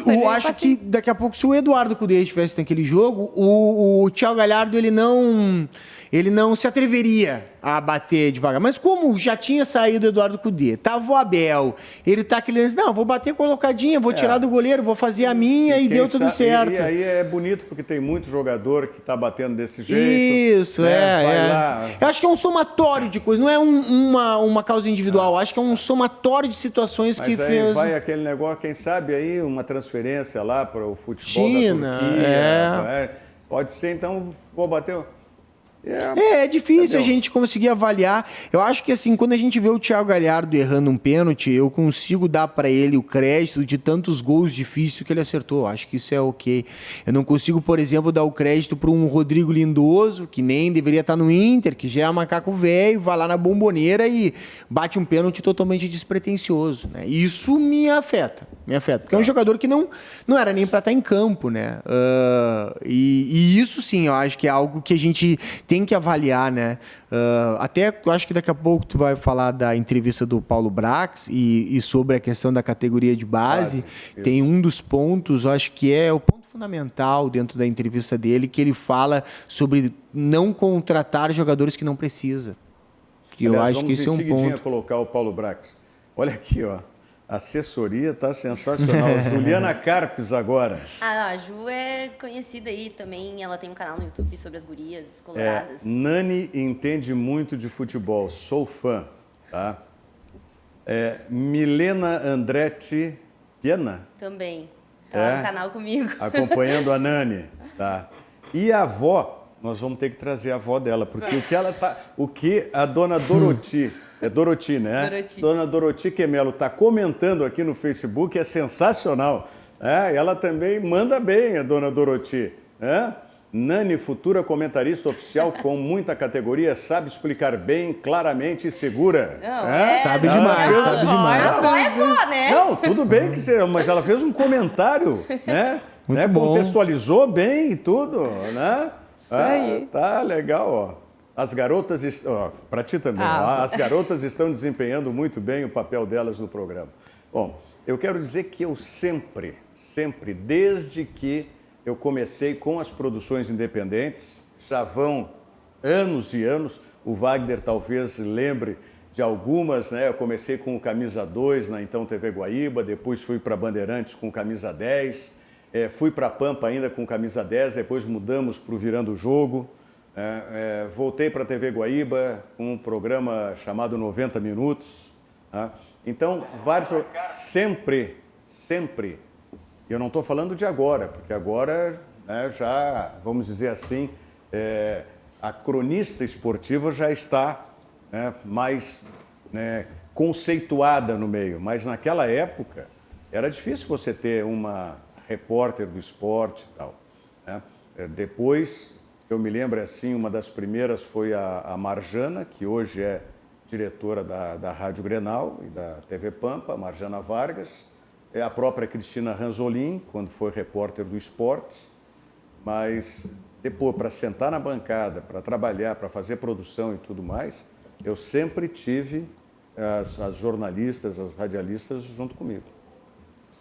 Eu acho que daqui a pouco, se o Eduardo Cudê estivesse naquele jogo, o Thiago Galhardo ele não se atreveria a bater devagar. Mas como já tinha saído o Eduardo Cudê, tava o Abel, ele tá aquele lance, não, vou bater colocadinha, vou tirar do goleiro, vou fazer a minha e deu tudo certo. E aí é bonito porque tem muito jogador que tá batendo desse jeito. Isso, vai lá. Eu acho que é um somatório de coisas, não é uma causa individual, acho que é um somatório de situações que fez... vai aquele negócio, quem sabe aí uma transferência lá para o futebol China, da Turquia. Pode ser, então, vou bater... É difícil a gente conseguir avaliar. Eu acho que assim, quando a gente vê o Thiago Galhardo errando um pênalti, eu consigo dar para ele o crédito de tantos gols difíceis que ele acertou. Acho que isso é ok. Eu não consigo, por exemplo, dar o crédito para um Rodrigo Lindoso, que nem deveria estar no Inter, que já é macaco velho, vai lá na Bomboneira e bate um pênalti totalmente despretensioso, né? Isso me afeta, porque é um jogador que não era nem para estar em campo, né? E isso sim, eu acho que é algo que a gente tem que avaliar, né? Até eu acho que daqui a pouco tu vai falar da entrevista do Paulo Brax e sobre a questão da categoria de base. Tem um dos pontos, eu acho que é o ponto fundamental dentro da entrevista dele, que ele fala sobre não contratar jogadores que não precisa. E eu acho que esse é um ponto. Vamos colocar o Paulo Brax. Olha aqui, ó. A assessoria está sensacional. Juliana Carpes agora. A Ju é conhecida aí também. Ela tem um canal no YouTube sobre as gurias coloradas. Nani entende muito de futebol. Sou fã. Tá? Milena Andretti Piena. Também. Tá no canal comigo. Acompanhando a Nani. Tá. E a avó, nós vamos ter que trazer a avó dela, porque o que a dona Doroti... É Doroti, né? Doroti. Dona Doroti Quemelo está comentando aqui no Facebook, é sensacional. Ela também manda bem, a dona Doroti. Nani, futura comentarista oficial com muita categoria, sabe explicar bem, claramente e segura. Sabe demais. É vó, né? Não, tudo bem que seja, mas ela fez um comentário, né? Muito bom. Contextualizou bem e tudo, né? Isso aí. Tá legal, ó. As garotas estão... Para ti também. As garotas estão desempenhando muito bem o papel delas no programa. Bom, eu quero dizer que eu sempre, desde que eu comecei com as produções independentes, já vão anos e anos, o Wagner talvez lembre de algumas, né? Eu comecei com o Camisa 2 na então TV Guaíba, depois fui para Bandeirantes com Camisa 10, fui para Pampa ainda com Camisa 10, depois mudamos para o Virando o Jogo. Voltei para a TV Guaíba com um programa chamado 90 Minutos. Então, sempre, eu não estou falando de agora, porque agora, né, já, vamos dizer assim, a cronista esportiva já está, né, mais, né, conceituada no meio, mas naquela época era difícil você ter uma repórter do esporte e tal, né? Depois... Eu me lembro, assim, uma das primeiras foi a Marjana, que hoje é diretora da Rádio Grenal e da TV Pampa, a Marjana Vargas. A própria Cristina Ranzolin, quando foi repórter do esporte. Mas depois, para sentar na bancada, para trabalhar, para fazer produção e tudo mais, eu sempre tive as jornalistas, as radialistas junto comigo.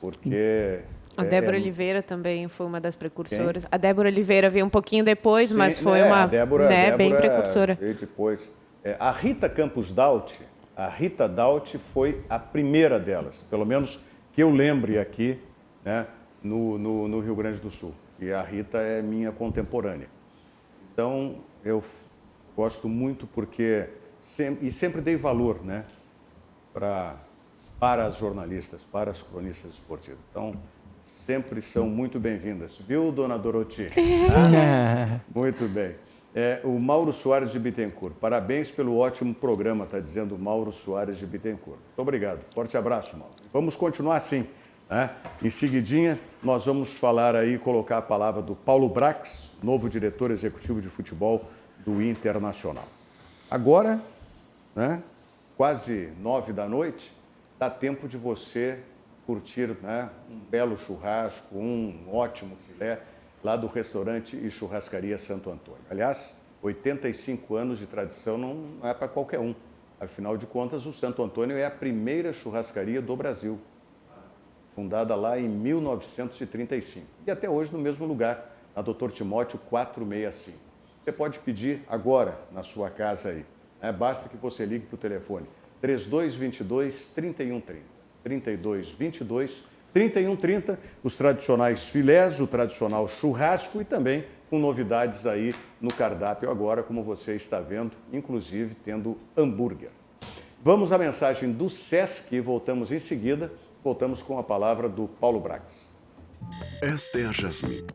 Porque... A Débora Oliveira também foi uma das precursoras. Quem? A Débora Oliveira veio um pouquinho depois, sim, mas foi uma Débora bem precursora. Veio depois. A Rita Campos Daut, foi a primeira delas, pelo menos que eu lembre aqui, né, no Rio Grande do Sul. E a Rita é minha contemporânea. Então, eu gosto muito porque sempre dei valor, né, para as jornalistas, para as cronistas esportivas. Então, sempre são muito bem-vindas. Viu, dona Doroti? Muito bem. O Mauro Soares de Bittencourt. Parabéns pelo ótimo programa, está dizendo o Mauro Soares de Bittencourt. Muito obrigado. Forte abraço, Mauro. Vamos continuar assim, né? Em seguidinha, nós vamos falar aí, colocar a palavra do Paulo Brax, novo diretor executivo de futebol do Internacional. Agora, né, quase 9 da noite, dá tempo de você curtir, né, um belo churrasco, um ótimo filé lá do restaurante e churrascaria Santo Antônio. Aliás, 85 anos de tradição não é para qualquer um. Afinal de contas, o Santo Antônio é a primeira churrascaria do Brasil, fundada lá em 1935. E até hoje no mesmo lugar, na Dr. Timóteo 465. Você pode pedir agora na sua casa aí. Basta que você ligue para o telefone 3222-3130. 3222-3130, os tradicionais filés, o tradicional churrasco e também com novidades aí no cardápio agora, como você está vendo, inclusive tendo hambúrguer. Vamos à mensagem do SESC e voltamos em seguida. Voltamos com a palavra do Paulo Bragas. Esta é a Jasmine.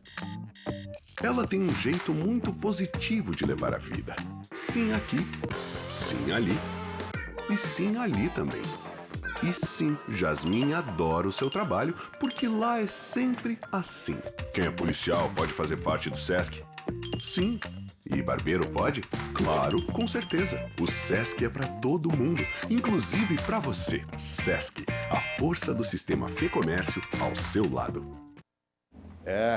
Ela tem um jeito muito positivo de levar a vida. Sim aqui, sim ali e sim ali também. E sim, Jasmine adora o seu trabalho, porque lá é sempre assim. Quem é policial pode fazer parte do SESC? Sim. E barbeiro pode? Claro, com certeza. O SESC é para todo mundo, inclusive para você. SESC, a força do sistema Fê Comércio ao seu lado.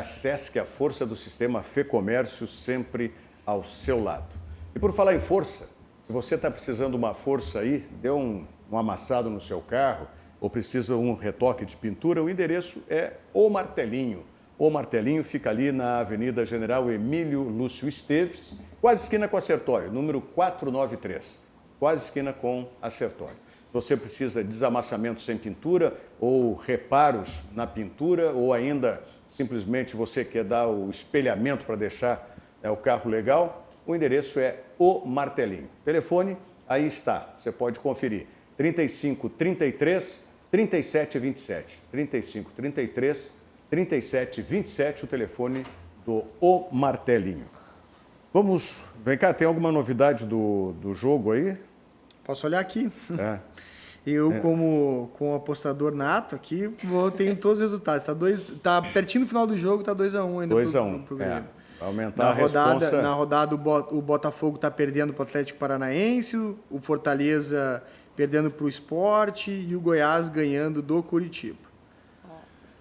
SESC, a força do sistema Fê Comércio sempre ao seu lado. E por falar em força, se você está precisando de uma força aí, deu um amassado no seu carro ou precisa um retoque de pintura, o endereço é O Martelinho. O Martelinho fica ali na Avenida General Emílio Lúcio Esteves, quase esquina com a Sertório, número 493, quase esquina com a Sertório. Você precisa de desamassamento sem pintura ou reparos na pintura ou ainda simplesmente você quer dar o espelhamento para deixar o carro legal, o endereço é O Martelinho. Telefone, aí está, você pode conferir. 35 33 37 27. 35 33 37 27, o telefone do O Martelinho. Vem cá, tem alguma novidade do jogo aí? Posso olhar aqui? Como apostador nato aqui, tenho todos os resultados. Tá pertinho do final do jogo, tá 2-1 ainda. 2-1. Pro Grêmio. Aumentar a responsa. Na rodada, o Botafogo está perdendo para o Atlético Paranaense, o Fortaleza perdendo para o Sport e o Goiás ganhando do Curitiba.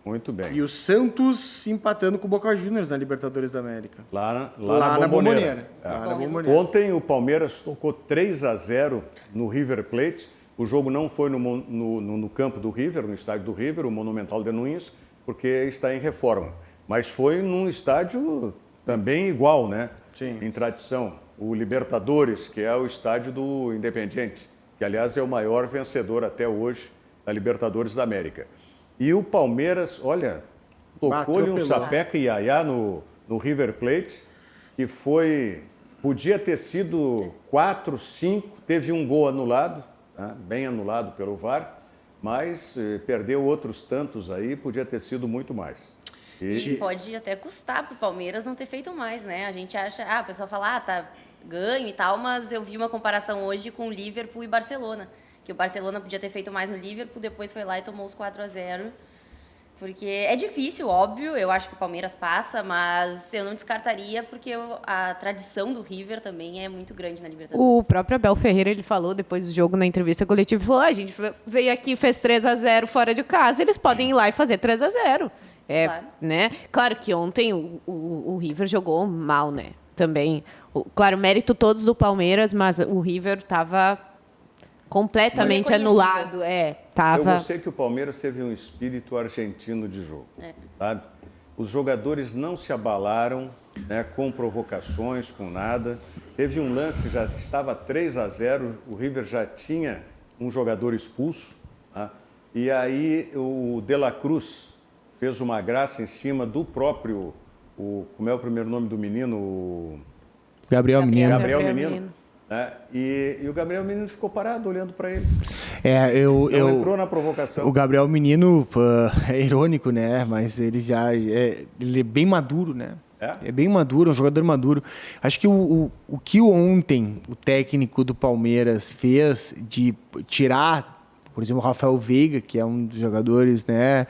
Muito bem. E o Santos empatando com o Boca Juniors na Libertadores da América. Lá na Bombonera. Ontem o Palmeiras tocou 3-0 no River Plate. O jogo não foi no campo do River, no estádio do River, o Monumental de Nunes, porque está em reforma. Mas foi num estádio também igual, né? Sim. Em tradição. O Libertadores, que é o estádio do Independiente, que aliás é o maior vencedor até hoje da Libertadores da América. E o Palmeiras, olha, tocou-lhe um sapeca e iaiá no River Plate, que podia ter sido 4, 5, teve um gol anulado, né, bem anulado pelo VAR, mas perdeu outros tantos aí, podia ter sido muito mais. E pode até custar para o Palmeiras não ter feito mais, né? A gente acha, o pessoal fala, tá ganho e tal, mas eu vi uma comparação hoje com o Liverpool e Barcelona, que o Barcelona podia ter feito mais no Liverpool, depois foi lá e tomou os 4-0, porque é difícil, óbvio, eu acho que o Palmeiras passa, mas eu não descartaria, porque a tradição do River também é muito grande na Libertadores. O próprio Abel Ferreira, ele falou depois do jogo na entrevista coletiva, falou, a gente veio aqui e fez 3-0 fora de casa, eles podem ir lá e fazer 3-0. Claro. Né? Claro que ontem o River jogou mal, né? Também, claro, mérito todos do Palmeiras, mas o River estava completamente anulado. Eu gostei que o Palmeiras teve um espírito argentino de jogo, sabe? Os jogadores não se abalaram, né, com provocações, com nada. Teve um lance, já estava 3-0, o River já tinha um jogador expulso, tá? E aí o De La Cruz fez uma graça em cima do próprio, como é o primeiro nome do menino? Gabriel Menino. Gabriel Menino. Né? E o Gabriel Menino ficou parado olhando para ele. Não entrou na provocação. O Gabriel Menino é irônico, né? Mas ele ele é bem maduro, né? É bem maduro, é um jogador maduro. Acho que o que ontem o técnico do Palmeiras fez de tirar, por exemplo, o Rafael Veiga, que é um dos jogadores, né,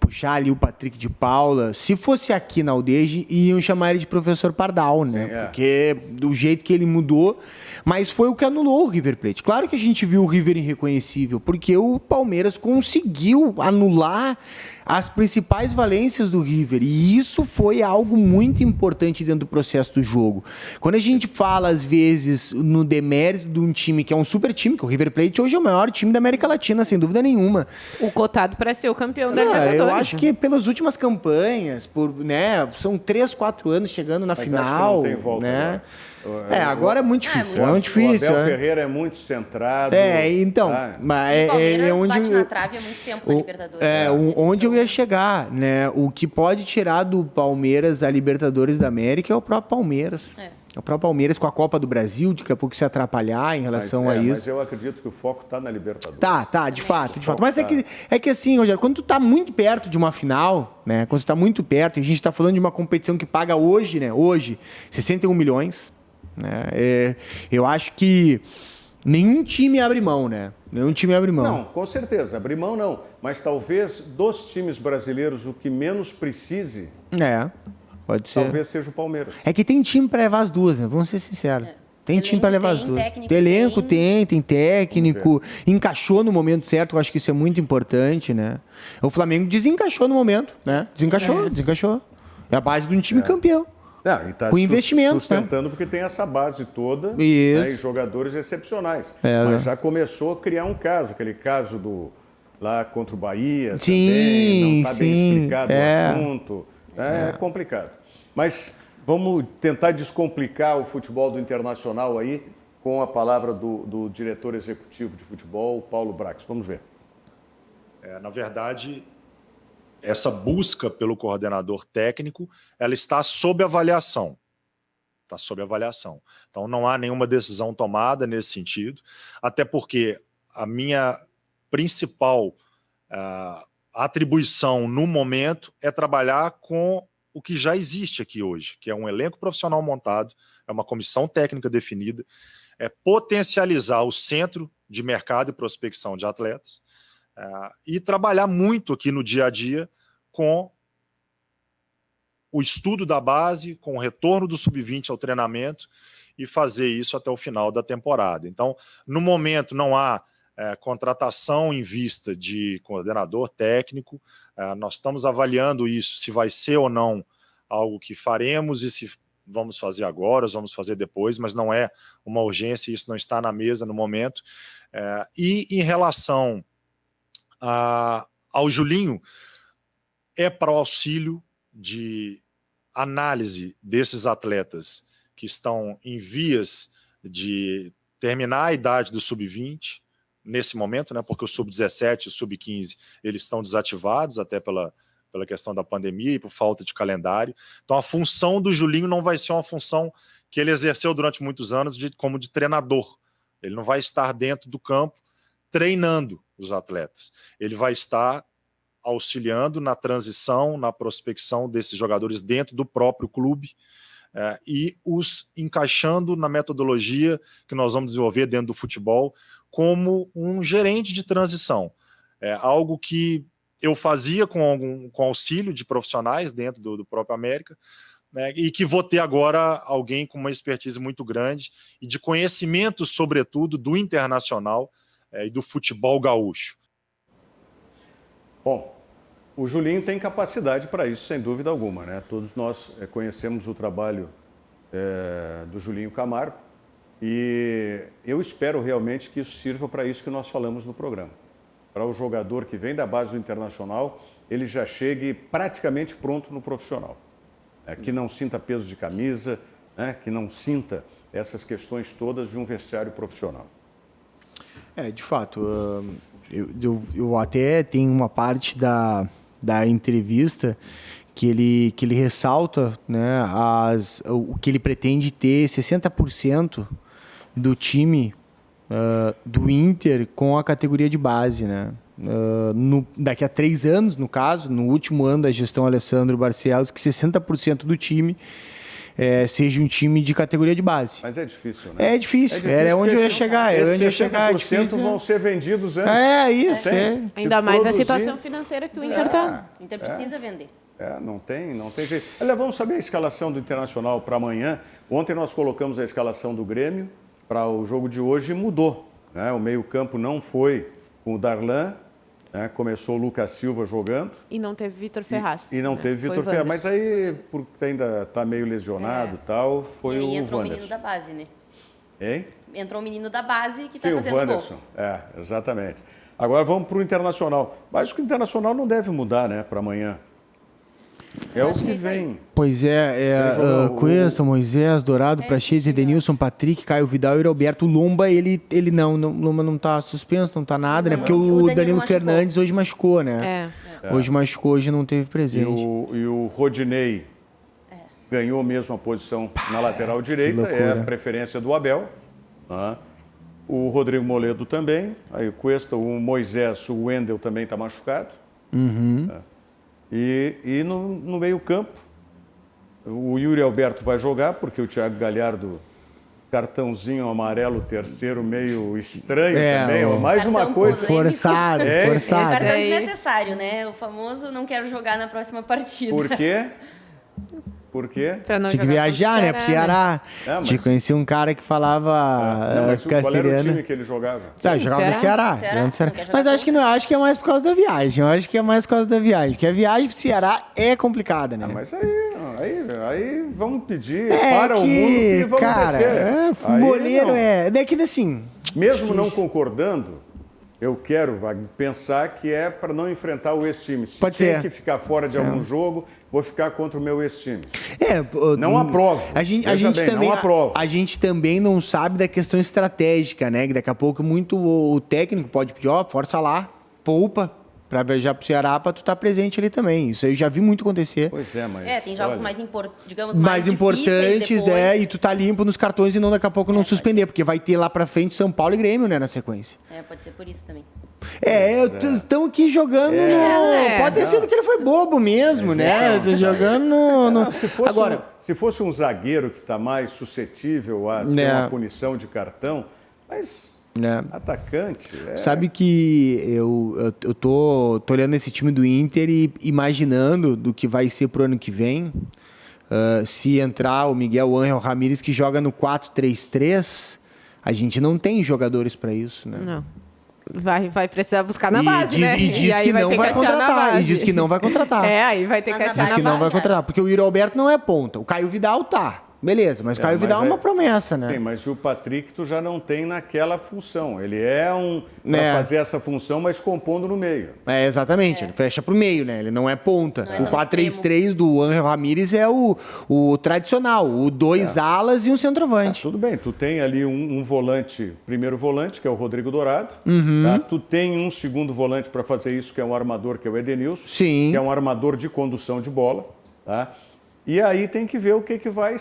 puxar ali o Patrick de Paula, se fosse aqui na Aldeia, iam chamar ele de professor Pardal, né? Sim, é. Porque do jeito que ele mudou, mas foi o que anulou o River Plate. Claro que a gente viu o River irreconhecível, porque o Palmeiras conseguiu anular as principais valências do River, e isso foi algo muito importante dentro do processo do jogo. Quando a gente fala, às vezes, no demérito de um time que é um super time, que o River Plate hoje é o maior time da América Latina, sem dúvida nenhuma. O cotado para ser o campeão da Libertadores. Eu acho que pelas últimas campanhas, são 3, 4 anos chegando na final. Acho que não tem volta, né? Agora é muito difícil. É muito difícil. O Abel Ferreira é muito centrado. Então. Mas O Palmeiras onde bate na trave há muito tempo na Libertadores. Onde eu ia chegar, né? O que pode tirar do Palmeiras a Libertadores da América é o próprio Palmeiras. É o próprio Palmeiras com a Copa do Brasil, daqui a pouco se atrapalhar em relação a isso. Mas eu acredito que o foco está na Libertadores. Tá, de fato. Mas é que assim, Rogério, quando tu tá muito perto de uma final, né? Quando tu tá muito perto, e a gente está falando de uma competição que paga hoje, né? Hoje, 61 milhões. Né? Eu acho que nenhum time abre mão, né? Nenhum time abre mão. Não, com certeza, abrir mão não. Mas talvez dos times brasileiros o que menos precise... Pode ser. Talvez seja o Palmeiras. É que tem time para levar as duas, né? Vamos ser sinceros. Tem time para levar as duas. Elenco tem técnico, encaixou no momento certo, eu acho que isso é muito importante, né? O Flamengo desencaixou no momento, né? Desencaixou. É a base de um time campeão. E tá com investimentos, sustentando, porque tem essa base toda, né, e jogadores excepcionais. Mas já começou a criar um caso, aquele caso lá contra o Bahia, também, não está bem explicado o assunto. É complicado. Mas vamos tentar descomplicar o futebol do Internacional aí com a palavra do diretor executivo de futebol, Paulo Brax. Vamos ver. Na verdade, essa busca pelo coordenador técnico, ela está sob avaliação. Está sob avaliação. Então, não há nenhuma decisão tomada nesse sentido, até porque a minha principal atribuição no momento é trabalhar com o que já existe aqui hoje, que é um elenco profissional montado, é uma comissão técnica definida, é potencializar o centro de mercado e prospecção de atletas e trabalhar muito aqui no dia a dia com o estudo da base, com o retorno do sub-20 ao treinamento e fazer isso até o final da temporada. Então, no momento não há contratação em vista de coordenador técnico, nós estamos avaliando isso, se vai ser ou não algo que faremos e se vamos fazer agora, ou vamos fazer depois, mas não é uma urgência, isso não está na mesa no momento. E em relação ao Julinho, é para o auxílio de análise desses atletas que estão em vias de terminar a idade do sub-20, nesse momento, né, porque o sub-17 e o sub-15 eles estão desativados até pela questão da pandemia e por falta de calendário. Então a função do Julinho não vai ser uma função que ele exerceu durante muitos anos como de treinador. Ele não vai estar dentro do campo treinando os atletas. Ele vai estar auxiliando na transição, na prospecção desses jogadores dentro do próprio clube e os encaixando na metodologia que nós vamos desenvolver dentro do futebol como um gerente de transição. Algo que eu fazia com auxílio de profissionais dentro do próprio América, né, e que vou ter agora alguém com uma expertise muito grande e de conhecimento, sobretudo, do internacional e do futebol gaúcho. Bom, o Julinho tem capacidade para isso, sem dúvida alguma, né? Todos nós conhecemos o trabalho do Julinho Camargo e eu espero realmente que isso sirva para isso que nós falamos no programa. Para o jogador que vem da base do Internacional, ele já chegue praticamente pronto no profissional. Que não sinta peso de camisa, né? Que não sinta essas questões todas de um vestiário profissional. De fato, eu até tenho uma parte da entrevista que ele ressalta, né, o que ele pretende ter 60% do time do Inter com a categoria de base, né? Daqui a 3 anos, no caso, no último ano da gestão Alessandro Barcelos, que 60% do time seja um time de categoria de base. Mas é difícil, né? É difícil. Era onde eu ia chegar. Era onde eu ia chegar. Esses 60% vão ser vendidos antes. Isso. Ainda mais a situação financeira que o Inter está. O Inter precisa vender. Não tem jeito. Olha, vamos saber a escalação do Internacional para amanhã. Ontem nós colocamos a escalação do Grêmio para o jogo de hoje e mudou, né? O meio-campo não foi com o Darlan, né? Começou o Lucas Silva jogando. E não teve Vitor Ferraz. E não teve Vitor Ferraz. Mas aí, porque ainda está meio lesionado e tal, foi o entrou o Wanderson. menino da base, né? Hein? Entrou o menino da base que está Sim, fazendo o Wanderson. gol. Exatamente. Agora vamos para o Internacional. Mas o Internacional não deve mudar, né, para amanhã. É o que vem. Pois Cuesta, Moisés, Dourado, Praxedes, Edenilson, Patrick, Caio Vidal e Roberto. O Lomba, ele Lomba não tá suspenso, não tá nada, né? Porque o Danilo Fernandes hoje machucou, né? Hoje machucou, hoje não teve presente. E o Rodinei ganhou mesmo a posição na lateral direita, é a preferência do Abel. Né? O Rodrigo Moledo também, aí o Cuesta, o Moisés, o Wendel também está machucado. E no meio-campo, o Yuri Alberto vai jogar, porque o Thiago Galhardo, cartãozinho amarelo, terceiro, meio estranho também. Mais uma coisa. Forçado. É cartão desnecessário, né? O famoso não quero jogar na próxima partida. Por quê? Por quê? Tinha que viajar, né? Pro Ceará. Tinha que conhecer um cara que falava mas qual era o castelhano. time que ele jogava? Jogava no Ceará. Mas acho que é mais por causa da viagem. Eu acho que é mais por causa da viagem. Porque a viagem pro Ceará é complicada, né? Mas aí vamos pedir para o mundo e vamos descer. Futeboleiro Daqui assim... Mesmo não concordando, eu quero, Wagner, pensar que é para não enfrentar o ex-time. Se tem que ficar fora de algum jogo, vou ficar contra o meu ex-time. Não aprovo. A gente também não sabe da questão estratégica, né? Que daqui a pouco o técnico pode pedir, força lá, poupa, para viajar pro Ceará, para tu estar presente ali também. Isso aí eu já vi muito acontecer. Pois é, mas... tem jogos mais importantes, e tu tá limpo nos cartões e não daqui a pouco não suspender, porque vai ter lá pra frente São Paulo e Grêmio, né, na sequência. Pode ser por isso também. Estão aqui jogando Pode ter sido que ele foi bobo mesmo, né? Jogando no... Agora, se fosse um zagueiro que tá mais suscetível a ter uma punição de cartão, mas... Atacante. Sabe que eu tô olhando esse time do Inter e imaginando do que vai ser pro ano que vem. Se entrar o Miguel Ángel Ramírez, que joga no 4-3-3, a gente não tem jogadores para isso, né? Não. Vai precisar buscar na base, né? E diz que não vai contratar. E diz que não vai contratar. Aí vai ter que achar na base. Diz que não vai contratar, porque o Yuri Alberto não é ponta. O Caio Vidal tá. Beleza, mas o Caio Vidal é uma promessa, né? Sim, mas o Patrick tu já não tem naquela função. Ele é para fazer essa função, mas compondo no meio. Exatamente. Ele fecha pro meio, né? Ele não é ponta. O 4-3-3 do Ángel Ramírez é o tradicional. O 2 alas e um centroavante. Tudo bem, tu tem ali um volante, primeiro volante, que é o Rodrigo Dourado. Tá? Tu tem um segundo volante para fazer isso, que é um armador, que é o Edenilson. Sim. Que é um armador de condução de bola. Tá? E aí tem que ver o que vai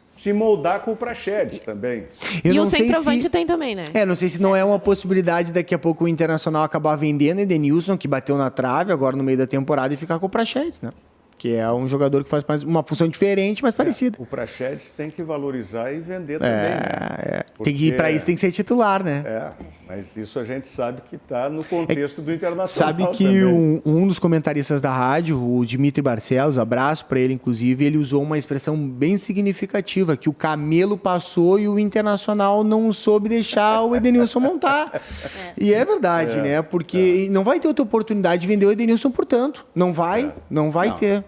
se moldar com o Praxedes também. E o centroavante tem também, né? Não sei se não é uma possibilidade daqui a pouco o Internacional acabar vendendo Edenilson, que bateu na trave agora no meio da temporada, e ficar com o Praxedes, né? Que é um jogador que faz uma função diferente, mas parecida. O Praxedes tem que valorizar e vender também, né? Porque para isso tem que ser titular, né? Mas isso a gente sabe que está no contexto do Internacional. Sabe que um dos comentaristas da rádio, o Dimitri Barcelos, abraço para ele, inclusive, ele usou uma expressão bem significativa, que o camelo passou e o Internacional não soube deixar o Edenilson montar. E é verdade, né? Porque não vai ter outra oportunidade de vender o Edenilson, portanto. Não vai ter.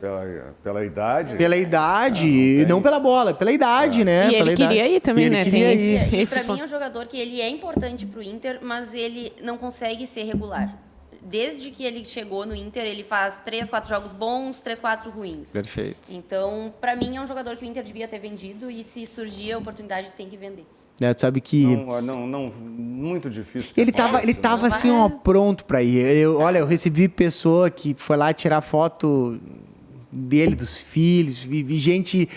Pela idade. Pela idade, não pela bola, pela idade, né? E ele queria ir também, né? E pra mim é um jogador que ele é importante pro Inter, mas ele não consegue ser regular. Desde que ele chegou no Inter, ele faz 3, 4 jogos bons, 3, 4 ruins. Perfeito. Então, pra mim, é um jogador que o Inter devia ter vendido e se surgir a oportunidade, tem que vender. Tu sabe que... Não, muito difícil. Ele tava assim, pronto pra ir. Eu recebi pessoa que foi lá tirar foto dele, dos filhos, vi gente,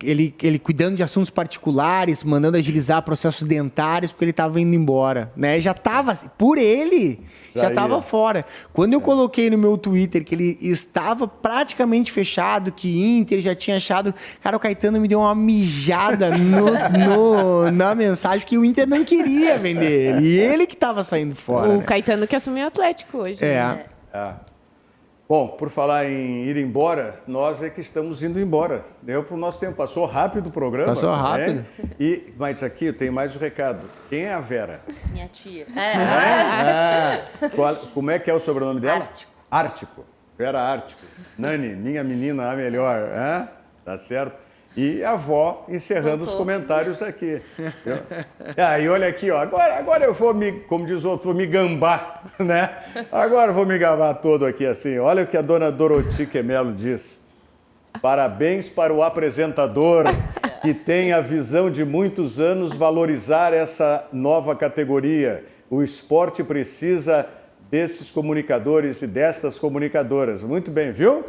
ele cuidando de assuntos particulares, mandando agilizar processos dentários, porque ele estava indo embora, né? Já estava, por ele, já estava fora. Quando eu coloquei no meu Twitter que ele estava praticamente fechado, que Inter já tinha achado, cara, o Caetano me deu uma mijada na mensagem que o Inter não queria vender ele, e ele que estava saindo fora. O Caetano que assumiu o Atlético hoje. Né? Bom, por falar em ir embora, nós é que estamos indo embora. Deu para o nosso tempo. Passou rápido o programa. Passou rápido. Mas aqui tem mais um recado. Quem é a Vera? Minha tia. Como é que é o sobrenome dela? Ártico. Ártico. Vera Ártico. Nani, minha menina, a melhor. Tá certo? E a avó encerrando os comentários aqui. E olha aqui, ó. Agora eu vou como diz o outro, vou me gambar, né? Agora eu vou me gambar todo aqui assim. Olha o que a dona Doroti Quemelo diz. Parabéns para o apresentador que tem a visão de muitos anos valorizar essa nova categoria. O esporte precisa desses comunicadores e destas comunicadoras. Muito bem, viu?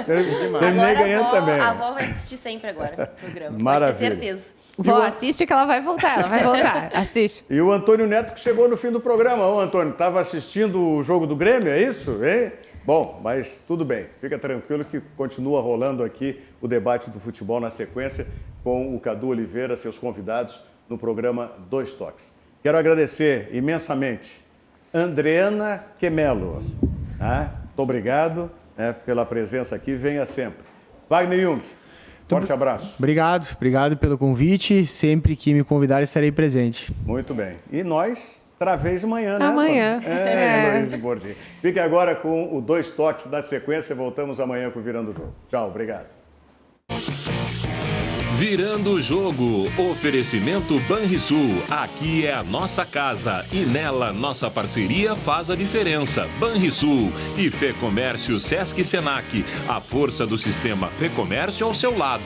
Terminei ganhando também. A avó vai assistir sempre agora o programa. Maravilha. Pode ter certeza. Vó, assiste que ela vai voltar, assiste. E o Antônio Neto que chegou no fim do programa. Ô, Antônio, estava assistindo o jogo do Grêmio, é isso? Hein? Bom, mas tudo bem. Fica tranquilo que continua rolando aqui o debate do futebol na sequência com o Cadu Oliveira, seus convidados, no programa Dois Toques. Quero agradecer imensamente Andreana Quemelo. Muito obrigado pela presença aqui. Venha sempre. Wagner Jung, forte abraço. Obrigado pelo convite. Sempre que me convidar, estarei presente. Muito bem. E nós, outra vez amanhã, né? Amanhã. Heloísa Bordi. Fique agora com o Dois Toques da sequência. Voltamos amanhã com o Virando o Jogo. Tchau, obrigado. Virando o Jogo, oferecimento Banrisul, aqui é a nossa casa e nela nossa parceria faz a diferença. Banrisul e Fê Comércio Sesc Senac, a força do sistema Fê Comércio ao seu lado.